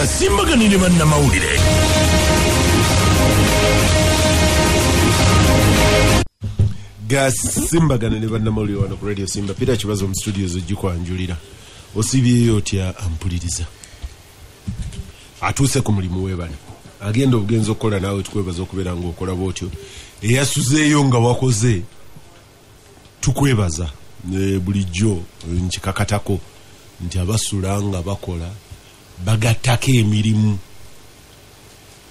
Gasimbaganire bannamawulire. Gasimbaganire bannamawulire wano ku Radio Simba. Peter Kibazo mu studios ojikwanjulira. Osibyeyo otya ampuliriza. Atuuse ku mulimu webale. Agenda obugenzo okukola naawe tukwebaza okubeera ng'okola bwotyo. Eyasuzeeyo nga wakoze tukwebaza bulijjo nkikakatako nti abasula nga bakola bagattako emirimu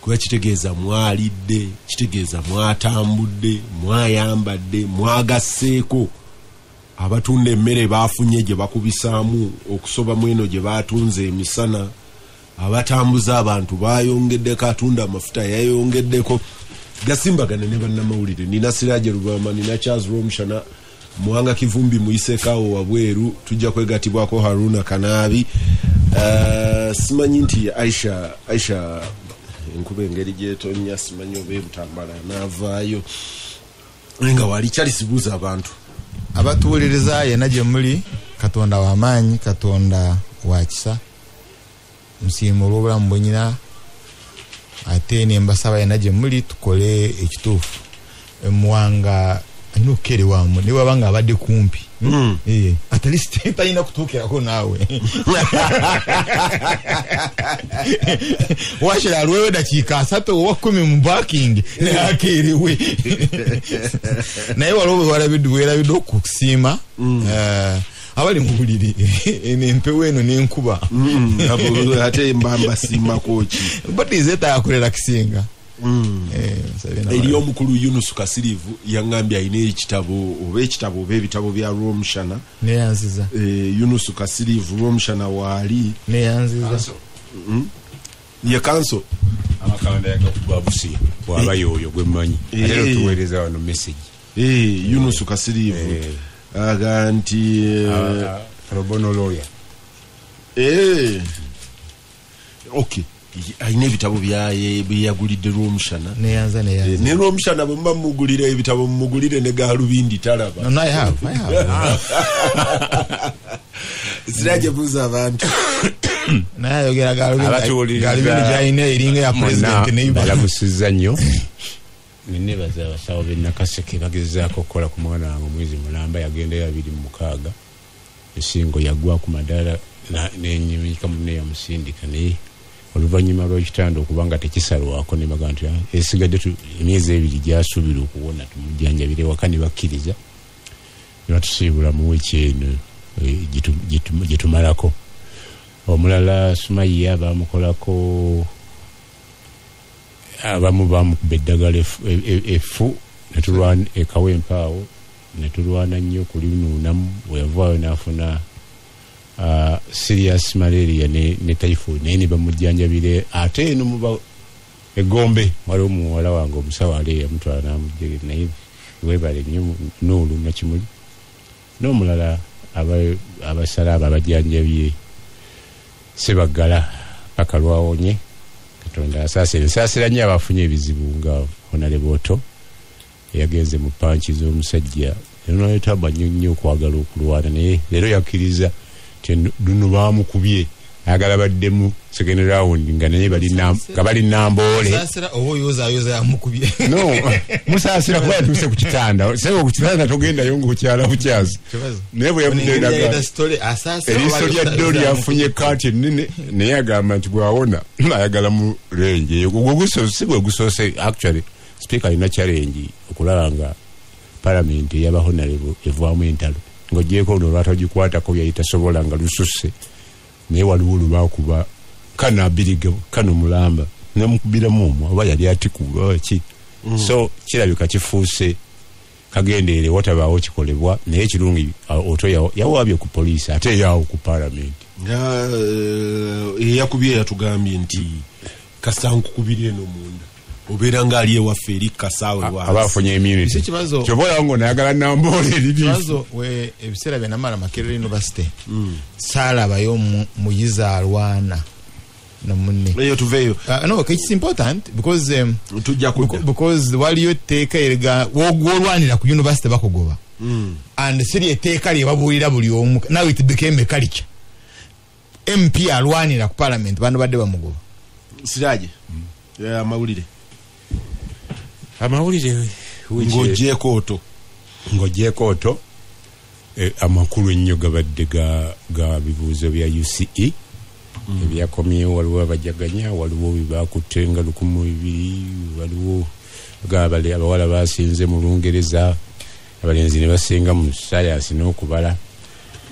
kuba kitegeeza mwalidde, kitegeeza mwatambudde, mwayambadde, mwagasseeko abatunda emmere baafunye gye bakubisaamu okusoba mweno gye baatunze emisana, abatambuza abantu baayongeddeko, atunda amafuta yayongeddeko. Gasimbagane ne bannamawulire. Nina Siraje Rubama, nina Charles Romshana, Mwanga Kivumbi Muisekao wabweru, tujja kwegatibwako Haruna Kanabi. Simanyi nti Aisha nkube engeri gyetonya simanyi oba ebutambala navaayo nga wali kyali sibuuza abantu abatuwuliriza yena gye muli. Katonda w'amaanyi, Katonda wa kisa, musiimu olw'obulamu bwenyina, ate ne mbasaba yena gye muli tukole ekituufu. Mwanga alina okukere wamu ne wabanga abadde kumpi at least talina kutuukirako naawe washira alwewe dakiika 3 oba 10 mu parking ne akeeriwe naye waliwo werabidde okusiima abali mu buliri n'empewo eno n'enkuba ate mbamba siimako ki batizeeta akolera kisinga. Eri omukulu Yunus Kasirivu yangambye ayina ekitabo oba ebitabo bya Romshana neyanziza. Yunus Kasirivu Romshana waali neyanziza ye kanso amakanda yagakubabusi bwaba yoyo gwemmanyi ate tuweereza wano message Yunus Kasirivu aganti Robono lawyer okay ayina ebitabo byeyagulidde Romshana neyanza ne Romshana bwe mba mugulira ebitabo mugulire ne Galubindi talaba. No, I have. Siraje buuza abantu naye ayogera Galubindi gy'alina eringa ya president neiba balamusizza nnyo. Nenebaza abasawo b'e Nakaseke bagezaako okukola ku mwana wange omwezi mulamba yagenda 26 esingo yagwa ku madala n'enyimika munne yamusindika naye oluvannyuma lw'ekitanda okubanga tekisalwako ne baga nti esigadde emyezi 2 gyasuubira okuwona tumujjanjabire waka ne bakkiriza ne batusiibula mu wiiki eno gye tumalako. Omulala Sumaiya bamukolako abamu bamukuba eddagala effu netulwana ekawempaawo netulwana nnyo kulinuunamu bweyavaayo n'afuna serious malaria ne typhoid naye ne bamujjanjabire. Ate eno muba egombe waliwo muwala wange omusawo ali yamutwala n'amujjege naye webale nnyo Nuulu Nakimuli n'omulala abasala abo abajjanjabye Sebaggala paka lwawonye. Katonda asaasira nnyo abafunye ebizibu nga Honaleboto yagenze mu panchi z'omusajja nolwetaba nnyo okwagala okulwana naye leero yakkiriza duno bamukubye agala baddemu second round nga naye bali namboole saasira owo yoza yamukubye no musaasira kuba yatuse ku kitanda sebo ku kitanda togenda yongo kukyala bukyazi naye bwe yamudendaga story ya doli yafunye kati nene naye agamba nti bwawona ayagala mu range gusose actually speaker ina challenge okulaba nga parliament y'abahonalebo evaamu entalo ng'ogyeko ono lwatagikwatako yayita sobola nga lususse naye waliwo lubakuba kana abirige kano mulamba nemukubiramu omwo oba yali atikuba ki so kirabika kifuuse kagendeere watabaawo kikolebwa naye ekirungi oto yawaabye ku poliisi ate yaawo ku parliament eyakubye yatugambye nti kasankukubire eno munda obeera nga ali ewaffe eri kasaawe abafunye immunity kyobola ngo nayagala namboole ebibazo we ebiseera bye namala Makerere University saalabayo muyiza alwana na munne eyo tuveyo no it's important because waliyo teeka erga wogolwanira ku university bakogoba and siri eteeka lye babuulira buli omu now it became a culture MP alwanira ku parliament bano badde bamugoba Siraje amawulire ng'ogyeko oto amakulu ennyo gabadde ga bibuuzo bya UCE ebyakomyewo. Waliwo abajaganya, waliwo bibaakutte nga 1200, waliwo abawala basinze mu Lungereza, abalenzi ne basinga mu sayansi n'okubala,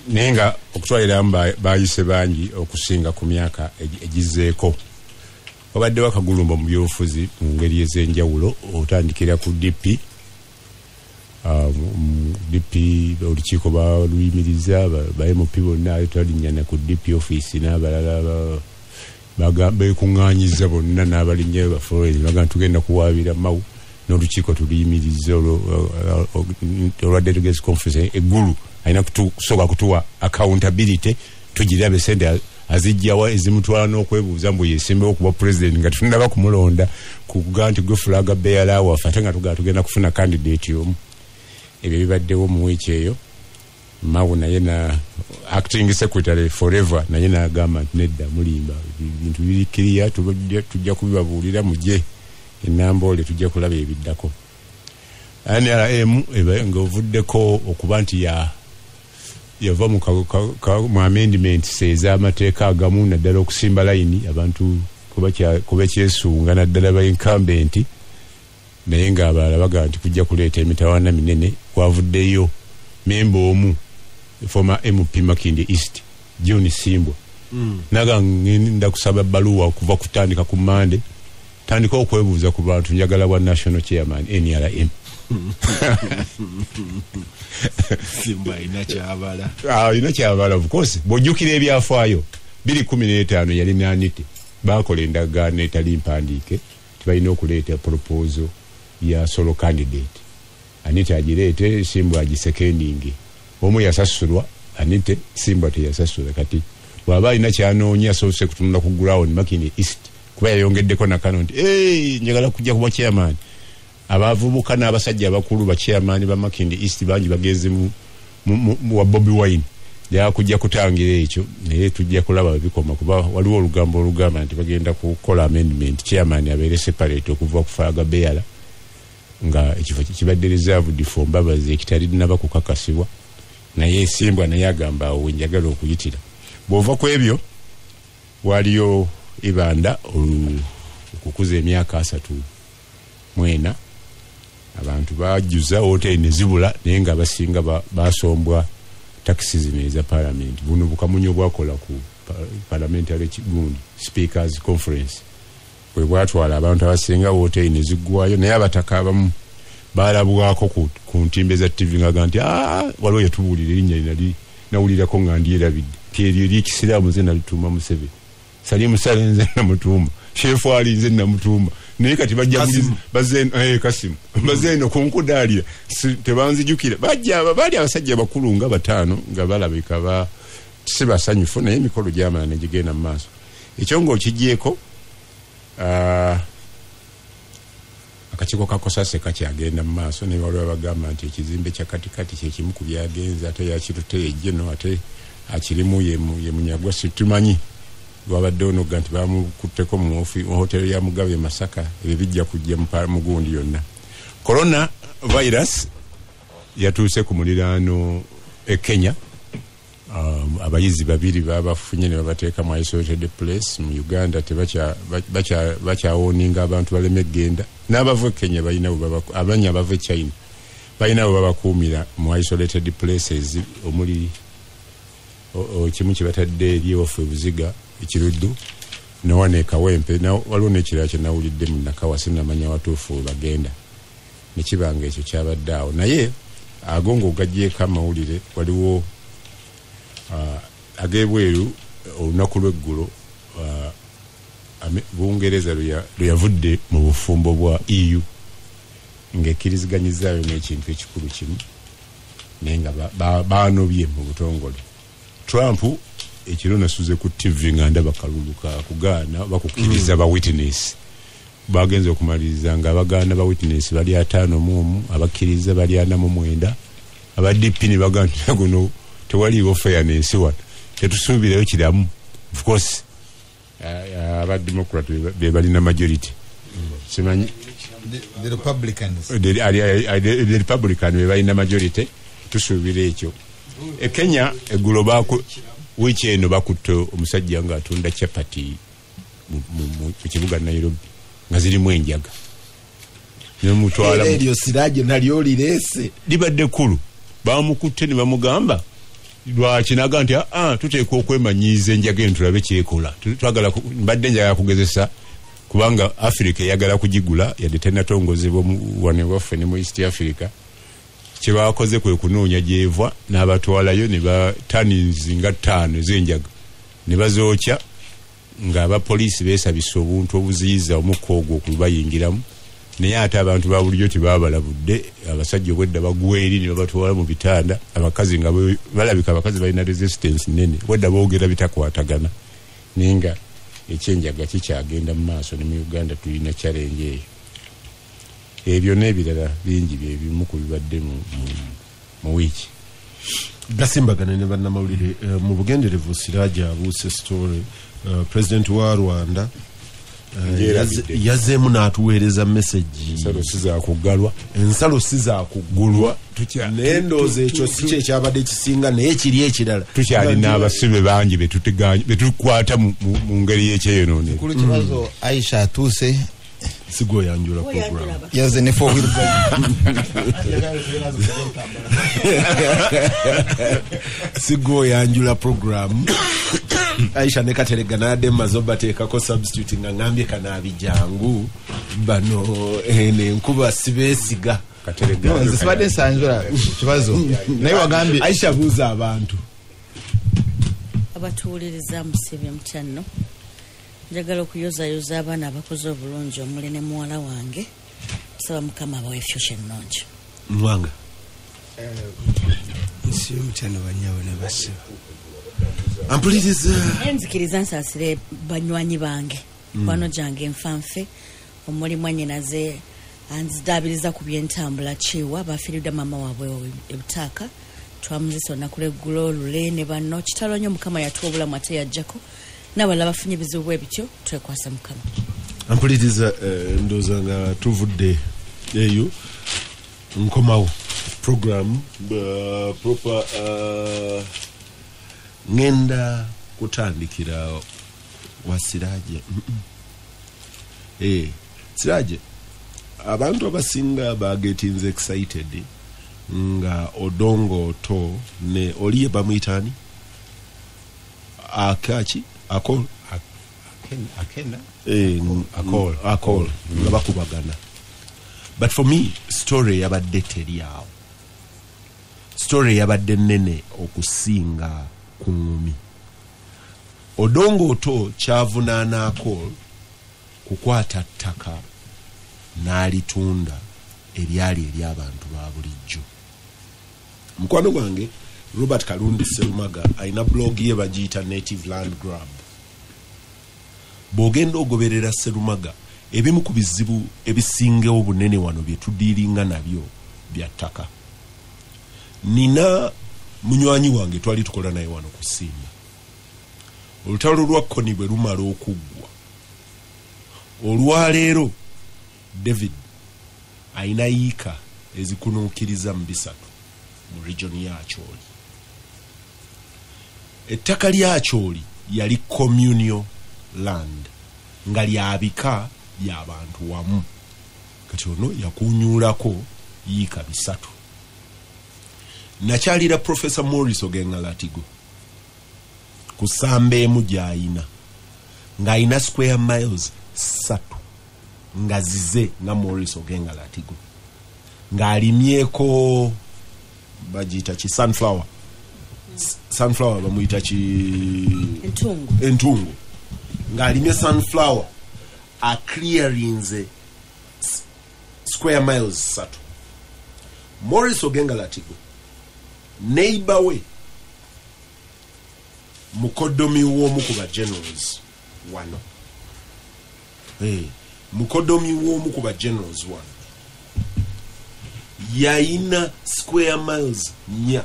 naye nga okutwaliramu bayise bangi okusinga ku myaka egizeeko. Wabaddewo akagulumba mu byobufuzi mu ngeri ez'enjawulo, otandikira ku DP. Olukiiko baluyimiriza ba-MP bonna twalinnyana ku DP office n'abalala beekuŋŋaanyiza bonna n'abalinnya baforoezi baga tugenda kuwaabira mawu n'olukiiko tuluyimiriza olwa delegates conference eggulu alina kusooka kutuwa accountability tugirabe sente azijjawa ezimutwala n'okwebuuza mbu yeesimbawo okuba president nga tunaba kumulonda kuga nti gwe fulaga beera waffe ate nga tugenda kufuna candidate omu. Ebyo bibaddewo mu wiiki eyo. Mawu naye na acting secretary forever naye n'agamba nti nedda mulimba bintu birikiriya tujja kubibabuulira mujje enamboole tujja kulaba ebiddako. NRM ng'ovuddeko okuba nti yava mu amendment ez'amateeka agamu naddala okusimba layini abantu kuba kyesunga naddala ba incumbent, naye ng'abalala baga nti kujja kuleeta emitawaana minene. Kwavuddeyo memba omu former MP Makindi East John Simbwa naga ngenda kusaba baluwa okuva kutandika ku Monday tandika okwebuuza ku bantu njagala bwa national chairman NRM. Simba inakyabala inakyabala of course. Bw'ojjukira ebyafaayo 2015 yali nanite bakola endagaano etali mpandiike tibalina okuleeta proposal ya solo candidate. Anite agireete, Simbwa agisekendingi. Omu yasasulwa, Anite Simbwa teyasasula. Kati bw'aba alina kyanoonya asoose kutunula ku ground Makindi East kuba yayongeddeko na kano nti njagala kujja kuba chairman. Abavubuka n'abasajja abakulu ba chairman ba Makindi East bangi bagenze mu wa Bobby Wine kujja kutangira ekyo, naye tujja kulaba bikoma kuba waliwo olugamba nti bagenda kukola amendment chairman abeere separate okuva kufaaga Beala nga ekifo kibadde reserved for Mbabazi ekitalina bakukakasibwa, naye Simbwa naye agamba awo njagala okuyitira. Bw'ova ku ebyo waliyo Ibanda okukuza emyaka 34 abantu bajjuza hoteli ne zibula naye nga basinga basombwa taxis eza parliament. Buno bukamunyo bwakola ku parliamentary gundi speakers conference bwe bwatwala abantu abasinga hoteli ne ziggwayo, naye abataka abamu balabwako ku ntimbe za TV nga nti waliwo yatubuulira erinnya linali nawulirako nga ndyerabidde teryo ly'ekisiraamu nze nalituma Museveni Sali Musale nze namutuuma shefu ali nze namutuuma naye kati bajja Kasimu bazeno kunkudaalira tebanzijukira baali abasajja bakulu nga 5 nga balabika si basanyufu naye emikolo gy'amala ne gigenda mu maaso. Ekyo ng'okigyeko akakiiko ka Kosase kakyagenda mu maaso naye waliwo abagamba nti ekizimbe kya katikati kyekimu ku byagenze ate yakirute ejjeno ate akirimu ye munyagwa situmanyi lwabadde onoga nti bamukutteko mu hoteli ya Mugabe Masaka ebyo bijja kujja mu gundi yonna. Corona virus yatuuse ku muliraano Kenya. Abayizi 2 babafunye ne babateeka mu isolated place. Mu Uganda bakyawoninga abantu baleme genda n'abava Kenya balina abanya abava China balina babakuumira mu isolated places omuli kimu kibatadde eri waffe Buziga ekiruddu nowane Kawempe waliwo n'ekirala kye nawulidde mu Nakawasi namanya watuufu bagenda nekibanga ekyo kyabadde awo, naye agongo gajjeeko amawulire. Waliwo agebweru olunaku lw'eggulo Bungereza luyavudde mu bufumbo bwa EU ng'ekkiriziganyizaayo n'ekintu ekikulu kimu naye nga baanobye mu butongole. Trump ekiro nasuze ku TV nga ndaba kaluluka kugaana bakukkiriza ba witness bagenze okumaliriza nga abagaana ba witness bali 5 abakkiriza bali 49 aba DP ne baganda guno tewaliwo fairness wano tetusuubirayo kiramu. Of course aba Democrat be balina majority simanyi the Republicans the Republican be balina majority tusuubira ekyo Kenya eggulo baako wiki eno bakutte omusajja nga atunda chapati mu kibuga Nairobi nga zirimu enjaga nemutwala eryo Siraje nalyo lirese libadde kulu bamukutte ne bamugamba lwakinaga nti tuteeka okwemanyiiza enjaga entulabe kyekola twagala mbadde njagala kugezesa kubanga Africa yagala kugigula yadde tenatongozebwa wane waffe ne mu East Africa kyebakoze kwe kunoonya gyeva n'abatwalayo ne batanizi nga 5 ez'enjaga ne bazookya nga abapoliisi beesabisa obuntu obuziyiza omukka ogwo okubayingiramu naye ate abantu ba bulijjo tebabalabudde abasajja obwedda bagweri ne babatwala mu bitanda abakazi nga balabika abakazi balina resistance nene wedda boogera bitakwatagana naye nga ekyenjaga kikyagenda mu maaso ne mu Uganda tulina challenge eyo ebyo n'ebirala bingi byebimu ku bibadde mu wiiki gasimbagana ne bannamawulire mu bugenderevu Siraje abuuse story president wa Rwanda yazeemu n'atuweereza message ensalo si za kuggulwa naye ndowooza ekyo si kyo ekyabadde kisinga naye kiri ekirala tukyalina abasibe bangi betukwata mu ngeri y'ekyeyonoone kulu kibazo Aisha atuuse Sigo yanjula program yaze ne for Sigo yanjula program Aisha ne katerega nade mazoba tekako substitute nga ngambye kana bijangu bano ene nkuba sibesiga katerega no sibade sanjula kibazo naye wagambye Aisha buza abantu abatuuliriza musibye mutyanno njagala okuyozayoza abaana abakoze obulungi omuli ne muwala wange saba mukama abawe future ennungi mwanga nsi mutyanno banyawo ne basiba ampuliriza enzikiriza nsaasire banywanyi bange kwano gyange enfanfe omuli mwanyinaze anzidaabiriza ku byentambula kiwa bafiiridde mama waabwe ebutaaka twamuzisa olunaku lw'eggulo olule ne banno kitalo nnyo mukama yatuwa obulamu ate yajjako n'abalala bafunye ebizibu bwe bityo twekwasa mukama ampuliriza ndowooza nga tuvudde eyo nkomawo program proper ngenda kutandikira wa Siraje Siraje abantu abasinga bagetinze excited nga odongo to ne oliye bamuyitani akachi akol bakubagana but for me story yabadde teri awo story yabadde nene okusinga kumi odongo to kyavunaana akol kukwata ttaka n'alitunda eryali ery'abantu ba bulijjo mukwano gwange Robert Kalundi Serumaga aina blog ye bagiyita Native Land Grab bogenda ogoberera Serumaga ebimu ku bizibu ebisingewo obunene wano bye tudiiringa nabyo bya ttaka nina munywanyi wange twali tukola naye wano ku Simba olutalo lwa Koni bwe lumala okuggwa olwaleero David aina yiika ezikunuukiriza mu bisatu mu region ya Acholi ettaka lya Acholi yali communal land nga lyabika by'abantu wamu kati ono yakunyuulako yiika bisatu nakyalira Professor Morris Ogengalatigo ku ssamba emu gy'ayina ng'ayina square miles 3 nga zize nga Morris Ogengalatigo ng'alimyeko bagiyita ki sunflower bamuyita ki entungu ng'alimye sunflower a clearinze square miles 3 Morris Ogengalatigo neighbor we mukodomi w'omu ku ba generals wano mukodomi w'omu ku ba generals wano yayina square miles 4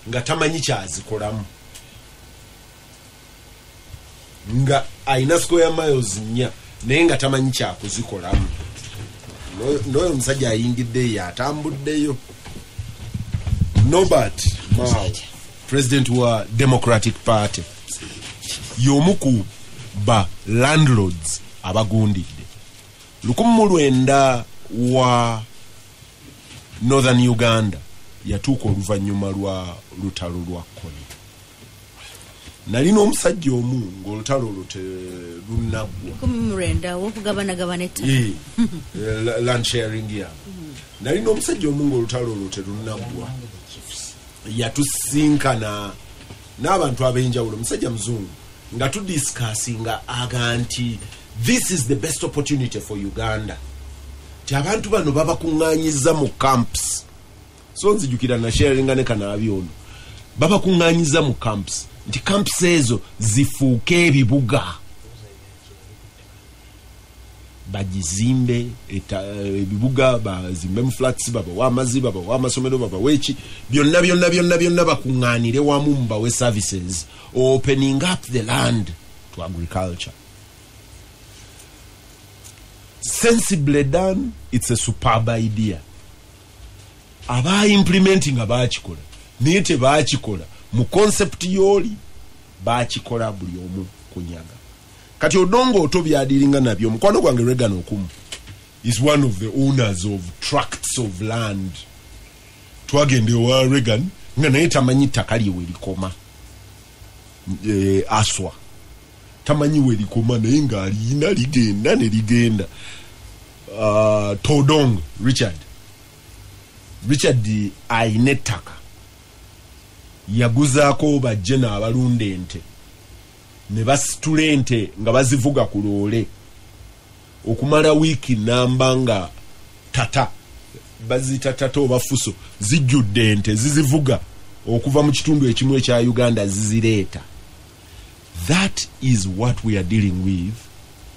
nga tamanyi kyazikolamu nga aina square miles nya naye nga tamanyi kyakuzikolamu n'oyo omusajja ayingiddeyo atambuddeyo. Norbert Mao, president wa Democratic Party, y'omu ku ba landlords abagundidde 1900 wa Northern Uganda yatuuka oluvannyuma lwa lutalo lwa Kony. Nalina omusajja omu ng'olutalo olwo terunaggwa murenda w'okugabana ettaka land sharing ya nalina omusajja omu ng'olutalo olwo terunaggwa yatusinkana n'abantu ab'enjawulo, musajja muzungu, nga tudiscussinga aga nti this is the best opportunity for Uganda, ti abantu bano babakuŋŋaanyiza mu camps, so nzijukira na sharinga ne kanaabi ono, babakuŋŋaanyiza mu camps, nti camps ezo zifuuke ebibuga, bagizimbe ebibuga, bazimbe mu flats, babawa amazzi, babawa amasomero, babawa eki, byonna bakuŋŋaanire wamu mbawe services, opening up the land to agriculture. Sensibly done, it's a superb idea. Aba implementing abachikola naye tebakikola mu concept yoli, bakikola buli omu kunyaga. Kati Odongo Oto byadiringa nabyo, mukwano gwange Reagan Okumu is one of the owners of tracts of land. Twagende wa Reagan nga naye tamanyi ttaka lye welikoma, aswa tamanyi welikoma naye nga alina ligenda ne ligenda. Todong Richard ayina ettaka yaguzaako bajje n'abalunda ente ne basitula ente nga bazivuga ku loole okumala wiiki namba nga tata bazita tata oba fuso zijjudde ente zizivuga okuva mu kitundu ekimu ekya Uganda zizireeta. That is what we are dealing with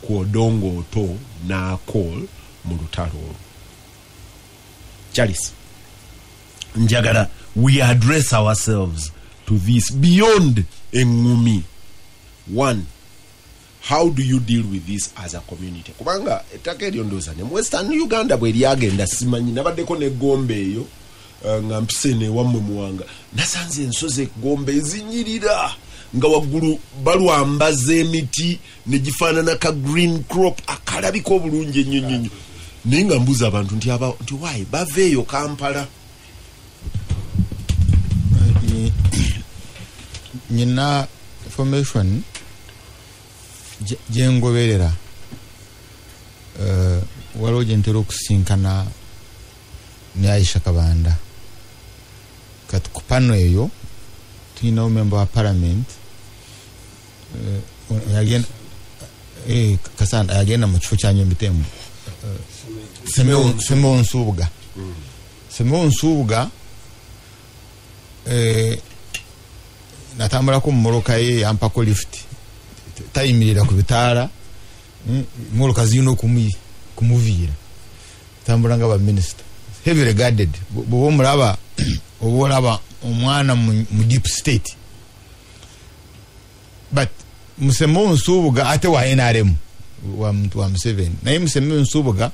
ku Odongo Oto n'Akol mu lutalo. Charles, njagala we address ourselves to this beyond engumi. One, how do you deal with this as a community? Kubanga ettaka eryo ndooza ne Western Uganda bwe lyagenda simanyi, nabaddeko ne Gombe eyo nga mpise ne wammwe Muwanga, nasanze ensozi Gombe ezinyirira nga waggulu balwambaza emiti ne gifaanana ka green crop akalabika obulungi ennyo. Naye nga mbuuza abantu nti why baveeyo Kampala? Nyina information jengoberera waliwo gye ntera okusinkana ne Aisha Kabanda. Kati ku pano eyo tulinawo member wa parliament yagenda mu kifo kya Nyombitemu, Semeo Nsubuga natambulako mu moloka ye yampako lift, tayimirira ku bitaala, moloka zirina kumuviira, tambula nga ba minister, heavy regarded. Bw'omulaba oba olaba omwana mu deep state, but Semeo Nsubuga ate wa NRM wa muntu wa Museveni, naye Semeo Nsubuga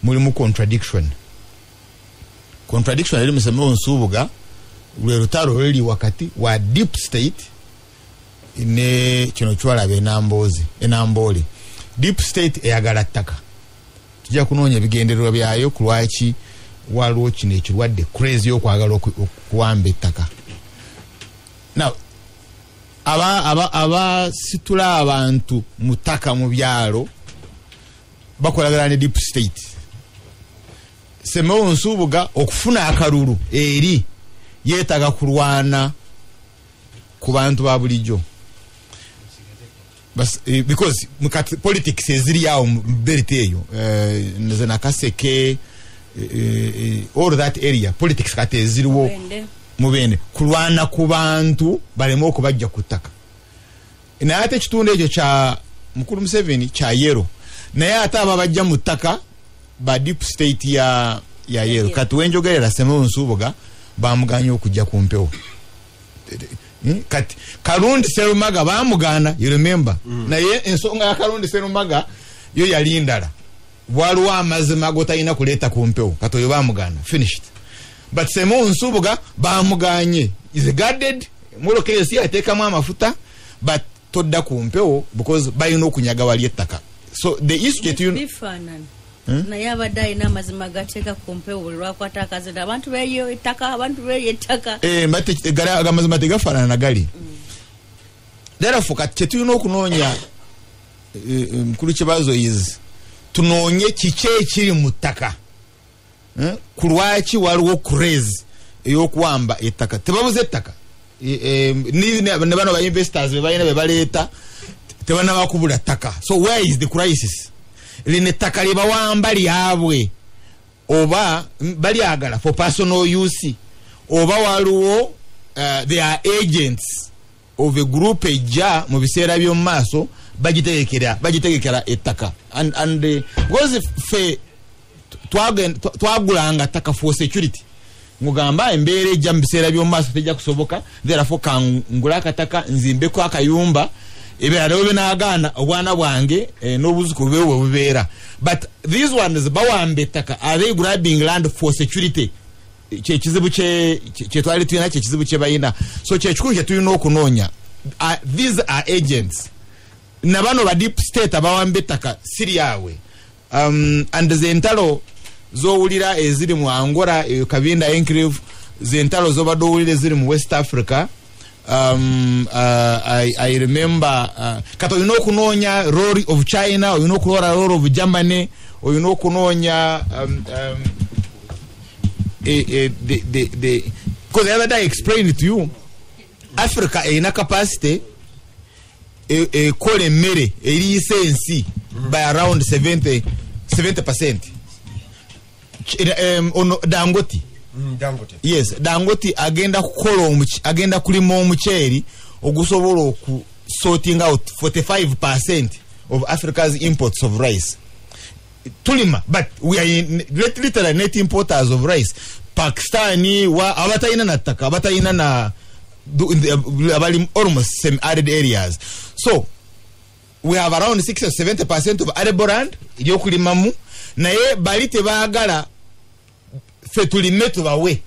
mulimu contradiction eri Semeo Nsubuga lwe lutalo luli wakati wa deep state ne kino kyolaba enambole. Deep state eyagala ttaka, tujja kunoonya ebigendererwa byayo ku lwaki waliwo kino ekirwadde crazy okwagala okuwamba ettaka. Now abasitula abantu mu ttaka mu byalo bakolagana ne deep state. Semeo Nsubuga okufuna akalulu eri yeetaga kulwana ku bantu ba bulijjo, because politics eziri awo mu belt eyo, nze Nakaseke, all that area politics kati eziriwo mubende kulwana ku bantu baleme okubajja ku ttaka. Naye ate ekitundu ekyo kya mukulu Museveni kya yero, naye ate ababajja mu ttaka ba deep state ya yero. Kati wenjogerera Semeo Nsubuga bamuganya okujja ku mpewo. kati Karundi Serumaga bamugana, you remember, naye ensonga ya Karundi Serumaga yo yali ndala, waliwo amazima gotalina kuleeta ku mpewo kati oyo bamugana, finished. But Semo Nsubuga bamuganye, is guarded, mulokere si ateekamu amafuta, but todda ku mpewo because balina okunyaga wali ettaka. So the issue naye abadde alina amazima gateeka ku mpewo buli lwakwata akazina abantu beeyo ettaka amazima tegafaanana na gali. Therefore kati kyetulina okunoonya mukulu kibazo is tunoonye kiki ekiri mu ttaka, ku lwaki waliwo craze ey'okuwamba ettaka. Tebabuze ettaka, ne bano ba investors be balina be baleeta tebanaba kubula ttaka. So where is the crisis? Line ettaka lye bawamba lyabwe oba balyagala for personal use, oba waliwo they are agents of a group ejja mu biseera by'omu maaso bagitegekera ettaka. And because fe twagulanga ttaka for security, mugamba embeera ejja mu biseera by'omu maaso tejja kusoboka, therefore kangula akataka nzimbeko akayumba ebirala binaagaana obwana bwange n'obuzuku bwewe bubeera. But these ones bawamba ettaka, are they grabbing land for security? Kyekizibu kyetwali tulina kyekizibu kye balina. So kyekikulu kye tulina okunoonya, these are agents na bano ba deep state abawamba ettaka siryawe. And zentalo zowulira eziri mu Angola, Kabinda enclave, zentalo zobadde owulira eziri mu West Africa. I remember kati olina okunoonya role of China, olina okulora role of Germany, olina okunoonya because the other day I explained to you, Africa erina capacity ekola emmere eriisa ensi by around 70%. Dangote. Yes, Dangote agenda kulima omuceeri ogusobola oku sorting out 45% of Africa's imports of rice. Tulima, but we are literally net importers of rice. Pakistani abatayina na ttaka, abatayina na almost semi-arid areas. So we have around 60 or 70% of arable land yokulimamu, naye bali tebaagala fe tulime tubawe.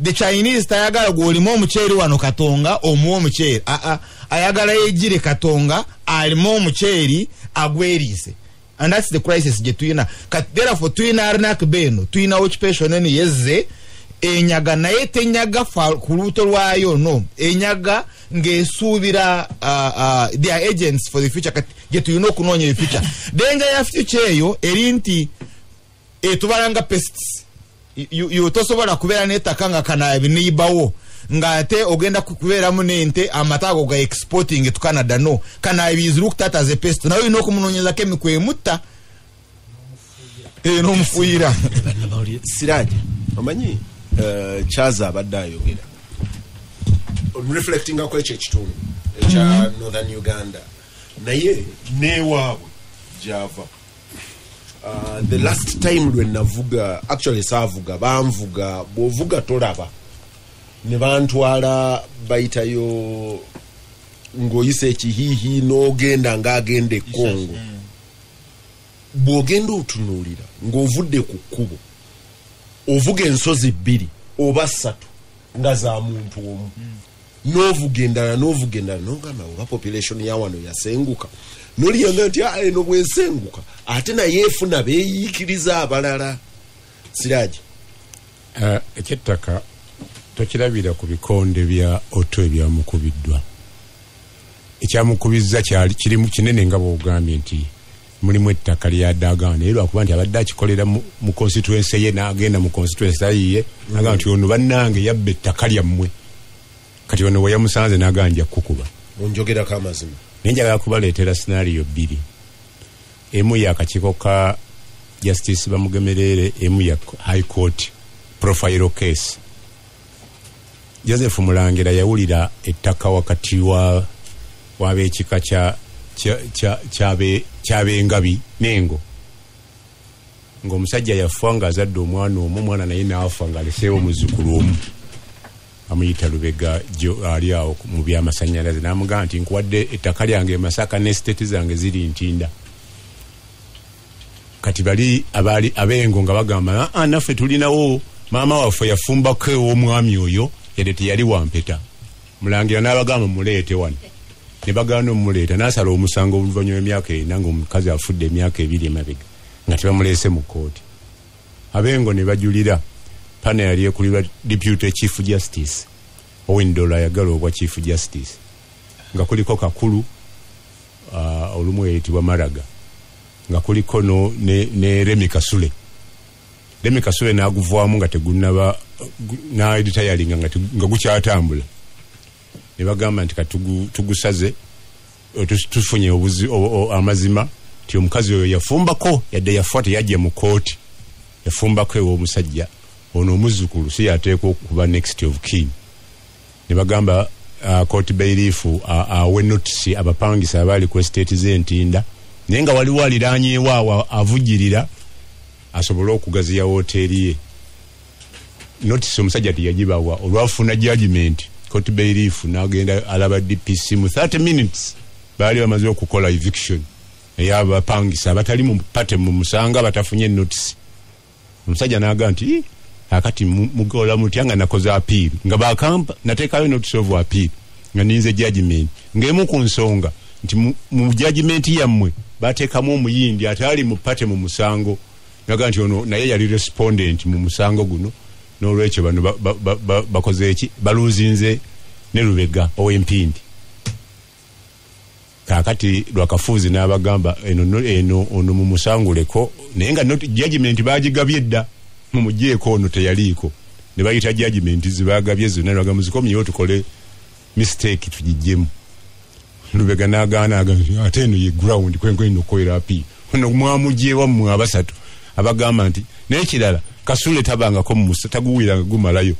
The Chinese tayagala gwolima omuceeri wano Katonga omuwa omuceeri, ayagala yejire Katonga alima omuceeri agweriise. And that's the crisis gye tuyina. Therefore tuyina Arnak Beno, tuyina occupation eni yezze enyaga, naye tenyaga ku lubuto lwayo, no, enyaga ng'esuubira their agents for the future. Gye tuyina okunoonya the future. Danger ya future eyo eri nti etubalanga pests. You tosobola kubeera n'ettaka nga kanaabi niibawo ng'ate ogenda kubeeramu n'ente amatago ga exporting to Canada. No, kanaabi is looked at as a pest. Nawe olina okumunoonyezako emikwa emutta n'omufuuyira. Siraje omanyi kyaza abadde ayogera reflectinga ku ekyo ekitundu ekya Northern Uganda, naye neewaabwe gyava. The last time lwe navuga, actually saavuga, banvuga, bw'ovuga tolaba, ne bantwala bayitayo ng'oyisa ekihiihi n'ogenda ng'agenda e Congo. Bw'ogenda otunuulira ng'ovudde ku kkubo, ovuga ensozi 2 oba 3 nga za muntu omu, n'ovuga endala n'ogamba oba population ya wano yasenguka, n'oliyanga nti eno bw'ensenguka ate naye efuna beeyiikiriza abalala. Siraaji, ekyettaka tokirabira ku bikonde bya oto ebyamukubiddwa. Ekyamukubizza kirimu kinene nga bw'ogambye nti mulimu ettaka lya Dagana, naye lwakuba nti abadde akikolera mu constituency ye n'agenda mu constituency ye n'agamba nti ono bannange yabba ettaka lyammwe, kati ono we yamusanze n'agamba nja kukuba. onjogerako amazima. Nenjagala kubaleetera scenario 2. Emu ya akakiiko ka Justice Bamugemerere, emu ya High Court profile case. Joseph Mulangira yawulira ettaka wakati w'ab'ekika ky'abengabi n'engo, ng'omusajja yafa ng'azadde omwana naye n'afa ng'aleseewo muzzukulu omu. amuyita Lubega ali awo mu by'amasannyalaze n'amugamba nti nkuwadde ettaka lyange e Masaka n'estate zange ziri Ntinda. Kati bali abengo nga bagamba naffe tulinawo maama waffe yafumbako ew'omwami oyo yadde teyali wampeta. Mulangira n'abagamba muleete wano. Ne bagaana omuleeta n'asala omusango oluvannyuma emyaka 4 ng'omukazi afudde emyaka 2 emabega nga tebamuleese mu kkooti. Abengo ne bajulira pana yali ekulirwa Deputy Chief Justice Owindola yagala obwa Chief Justice nga kuliko Kakulu olumu eyitibwa Maraga nga kuliko ne Remi Kasule. Remi Kasule n'aguvaamu nga tegunnaba n'editayalinga nga gukyatambula. Ne bagamba nti tugusaze tufunye amazima ti omukazi oyo yafumbako yadde yafa teyajja mu kooti yafumbako ew'omusajja ono omuzukulu si yateekwa okuba next of kin. Ne bagamba court bailiff awe notice abapangisa abali ku estate z'Entinda naye nga waliwo aliraanyeewo avujjirira asobole okugaziya woteeri ye. Notice omusajja teyagibawa olwafuna judgment. Court bailiff n'agenda alaba DPC mu 30 minutes baali bamaze okukola eviction ey'abapangisa abatali mu pate mu musanga batafunye notice. Omusajja n'agamba nti akati mugola mutya nga nakoze appeal nga bakampa nateekayo notice of appeal nga ninze judgment ng'emu ku nsonga nti mu judgment yammwe bateekamu omuyindi atali mu pate mu musango naga nti ono naye yali respondent mu musango guno n'olwekyo bano bakoze eki baluzinze ne Lubega ow'Empindi. Kakati Lwakafuzi n'abagamba eno ono mu musanguleko naye nga judgment baagigabye dda mumugyeko ono teyaliiko ne bayita judgment zibagabye zonna ne bagamba zikomyewo tukole mistake tugijjemu. Lubega n'agaana ate eno ye ground kwenkweno koera api ono mwamugyewa mmwe abasatu abagamba nti n'ekirala Kasule tabangako taguwiranga gumalayo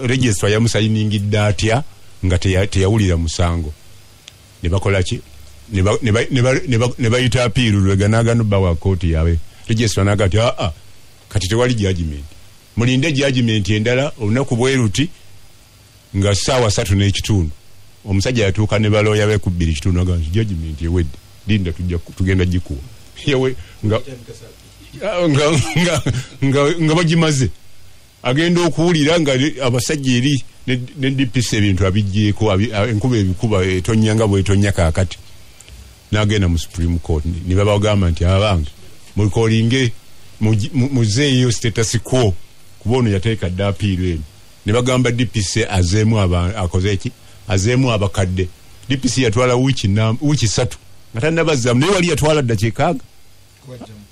register yamusayiningidde atya nga teyawulira musango. Ne bakola ki ne bayita apiiru Lubega n'agaana bawa kooti yawe register n'aga ati kati tewali judgment mulinde judgment endala olunaku bweruti nga ssaawa 3 n'ekitundu. Omusajja yatuuka ne balooya be ku 2 ekitundu aga nti judgment ewedde linda tugenda gikuwa yewe nga bagimaze agenda okuwulira nga abasajja eri ne DPC ebintu abijjeeko enkuba ebikuba etonya nga bw'etonya kaakati n'agenda mu Supreme Court ne babagamba nti abange mulikolinge muzeeyo status quo kuba ono yateeka dda apiiru eno. Ne bagamba DPC azeemu akoze eki azeemu abakadde. DPC yatwala wiiki 3 nga tannabazzamu naye wali yatwala ddakiika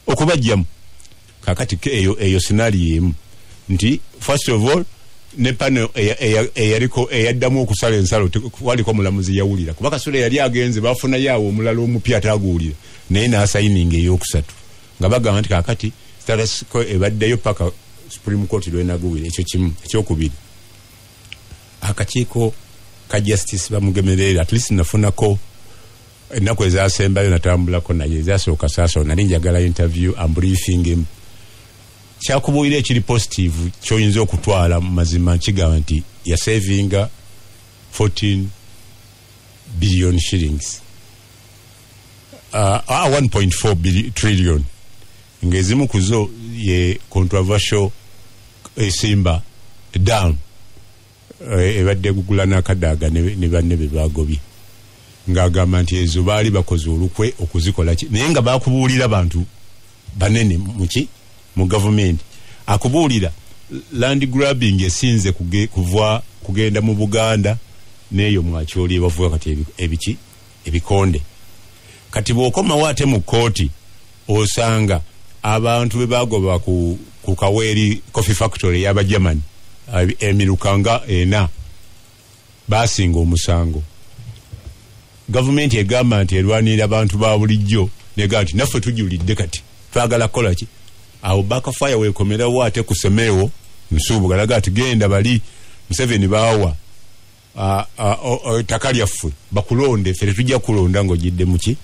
okubajjamu. Kakati eyo scenario emu nti first of all ne panel eyaliko eyaddamu okusala ensalo waliko mulamuzi yawulira kuba Kasule yali agenze bafuna yawo omulala omupya ataguwulira naye n'asayininga eyokusatu nga bagamba nti kakati status quo ebaddeyo paka Supreme Court lwenaguwira. Ekyo kimu. Ekyokubiri akakiiko ka justice bamugemerera at least nafunako ennaku ezasembayo natambulako naye ezasooka saaso nali njagala interview and briefing him. Kyakubuulira ekiri positive kyoyinza okutwala mu mazima nkigamba nti yasavinga 14 billion shillings 1.4 trillion ng'ezimu kuzo ye controversial esimba down ebadde gugula n'akadaaga ne banne be bagobye ng'agamba nti ezo baali bakoze olukwe okuzikola ki naye nga bakubuulira bantu banene muki mu government akubuulira land grabbing esinze kuva kugenda mu Buganda neyo mwakyoli bavuga kati ebiki ebikonde. Kati bw'okomawo ate mu kooti osanga abantu be bagoba ku Kaweri Coffee Factory y'aba German emirukanga ena basinga omusango. Government egamba nti erwanira abantu ba bulijjo nega nti naffe tujulidde kati twagala kola ki awo backfire weekomerawo ate ku Semewo Nsubu galaga ati genda bali Museveni bawa ettaka lyaffe bakulonde ffe tujja kulonda ng'ogidde muki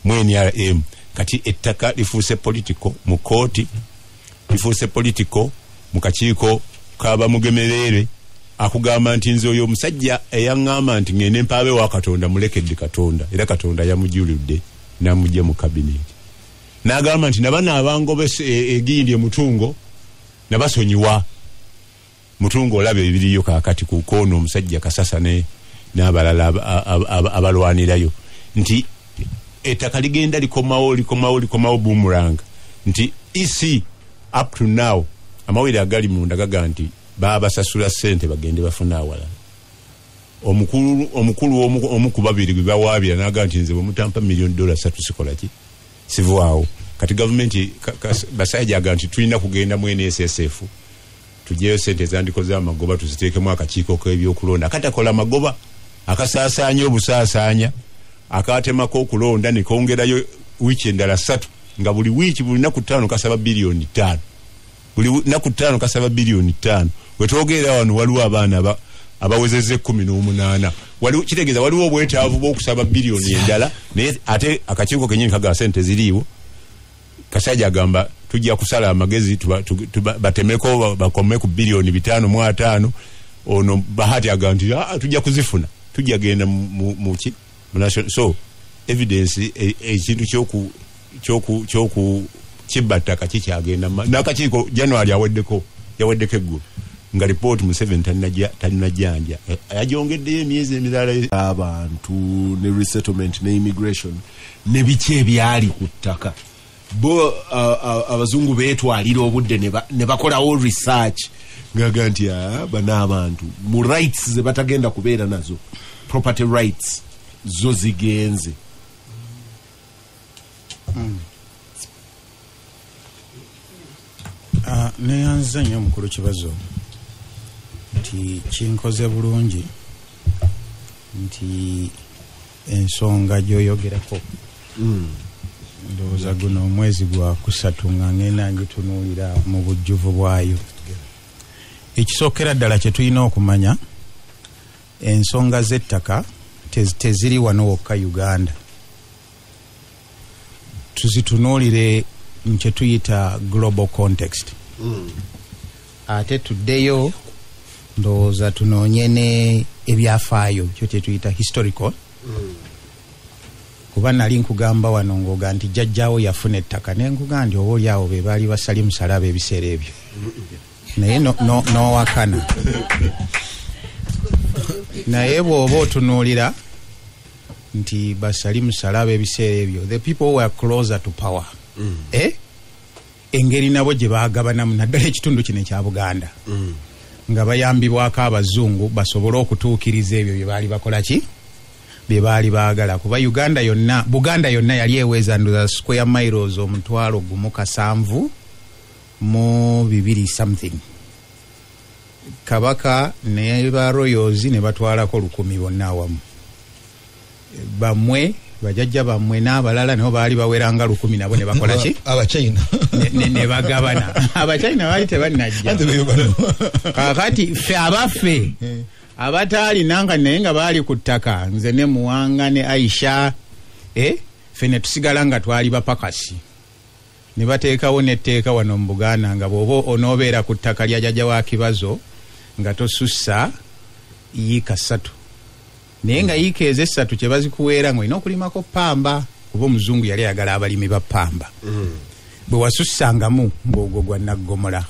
mu NRM. Kati ettaka lifuuse political mu kooti lifuuse political mu kakiiko kaba mugemerere akugamba nti nze oyo omusajja eyaŋŋamba nti ngende mpaabe wa Katonda mulekedde Katonda era Katonda yamujulidde n'amugye mu cabinet n'agamba nti nabana abangobe egindi mutungo nabasonyiwa mutungo olabe ebiriyo kakati ku kono omusajja Kasasa n'abalala abalwanirayo nti ettaka ligenda likomawo boomerang nti isi up to now amawere agali munda gaga nti babasasula sente bagende bafuna awala omukulu omu ku babiri gwe bawaabira n'aga nti nze bwe mutampa $1 million sikola ki sivaawo kati gavumenti Basajja aga nti tulina kugenda mu NSSF tujeyo sente zandikoze amagoba tuziteekemu akakiiko k'ebyokulonda akatakola magoba akasaasaanya obusaasaanya akatemako okulonda ne kongerayo wiiki endala 3 nga buli wiiki buli naku 5 kasaba bilioni 5 buli naku 5 kasaba bilioni 5 wetwogera wano waliwo abaana abawezezze 18 waliwo kitegeeza waliwo obwetaavu bw'okusaba bilioni endala naye ate akakiiko kenyini kaga sente ziriiwo Kasajja agamba tujja kusala amagezi batemeko bakome ku bilioni 5.5 ono Bahati agamba nti tujja kuzifuna tujja genda mu so evidence ekintu kyoku kibattaka kikyagenda n'akakiiko January yaweddeko eggulu nga report mu 7 tanajanja yajongeddeyo emyezi emirala abantu ne resettlement ne immigration ne biki ebyali ku ttaka bo abazungu beetwalira obudde ne bakolawo research ngaga nti bana abantu mu rights ze batagenda kubeera nazo property rights zo zigenze neyanza nnyo omukulu kibazo nti kinkoze bulungi nti ensonga gyoyogerako ndowooza guno omwezi gwa 3 nga ngenda ngitunuulira mu bujjuvu bwayo ekisookera ddala kye tulina okumanya ensonga z'ettaka teziri wano wokka Uganda tuzitunuulire nkye tuyita global context ate tuddeyo ndowooza tunoonye ne ebyafaayo kyo kye tuyita historical kuba nali nkugamba wano ng'oga nti jjajjaawo yafuna ettaka naye nkugamba nti oba oliawo be baali basali musalaba ebiseera ebyo naye n'owakana naye bw'oba otunuulira nti basali musalaba ebiseera ebyo the people who were closer to power engeri nabo gye baagabanamu naddala ekitundu kino ekya Buganda nga bayambibwako abazungu basobole okutuukiriza ebyo bye baali bakola ki bye baali baagala kuba Buganda yonna yali eweza ndoza square miles 1,700 mu 200 something Kabaka ne ba Royals ne batwalako 1,000 bonna awamu bamwe bajajja bamwe n'abalala nabo baali baweranga 1,000 nabo ne bakola ki Abachina ne bagabana Abachina baali tebannajja kakati ffe abaffe abataali nanga naye nga baali ku ttaka nze ne Muwanga ne Aisha ffe ne tusigala nga twali bapakasi ne bateekawo netteeka wano mu Buganda nga bw'oba onoobeera ku ttaka lya jjajja wa Kibazo nga tosussa yiika 3 naye nga yiika ezo 3 kye bazikuweera ng'olina okulimako pamba kuba omuzungu yali ayagala abalimi ba pamba bwe wasussangamu ng'ogwo gwa naggomola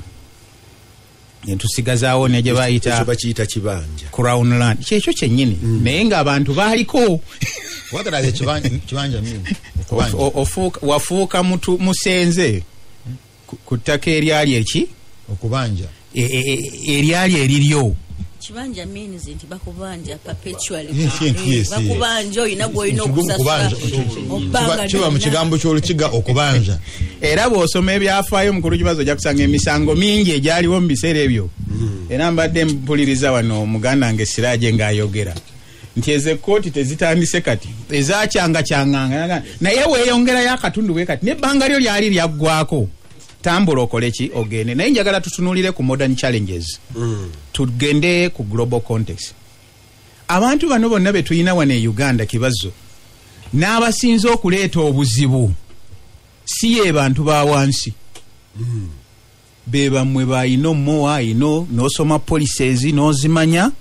entusigazaawo ne gye bayita bakiyita kibanja crown land kyekyo kyennyini naye ng'abantu baaliko wafuuka musenze ku ttaka eryali eki okubanja eryali eriryo kibanja means nti bakubanja perpetually bakubanja oyina gw'olina okusasula kiba mu kigambo ky'Olukiga okubanja era bw'osoma ebyafaayo mukulu kibazo ojja kusanga emisango mingi egyaliwo mu biseera ebyo era mbadde mpuliriza wano muganda nge Siraaje ng'ayogera nti ezo ekkooti tezitandise kati ezakyangakyanganga naye weeyongerayo akatundu bwe kati n'ebbanga lyo lyali lyaggwako tambula okole ki ogende naye njagala tutunuulire ku modern challenges tugende ku global context abantu bano bonna be tulina wano e Uganda Kibazo n'abasinze okuleeta obuzibu si ye bantu ba wansi beba mwe bayino moa ino nosoma policies nozimanya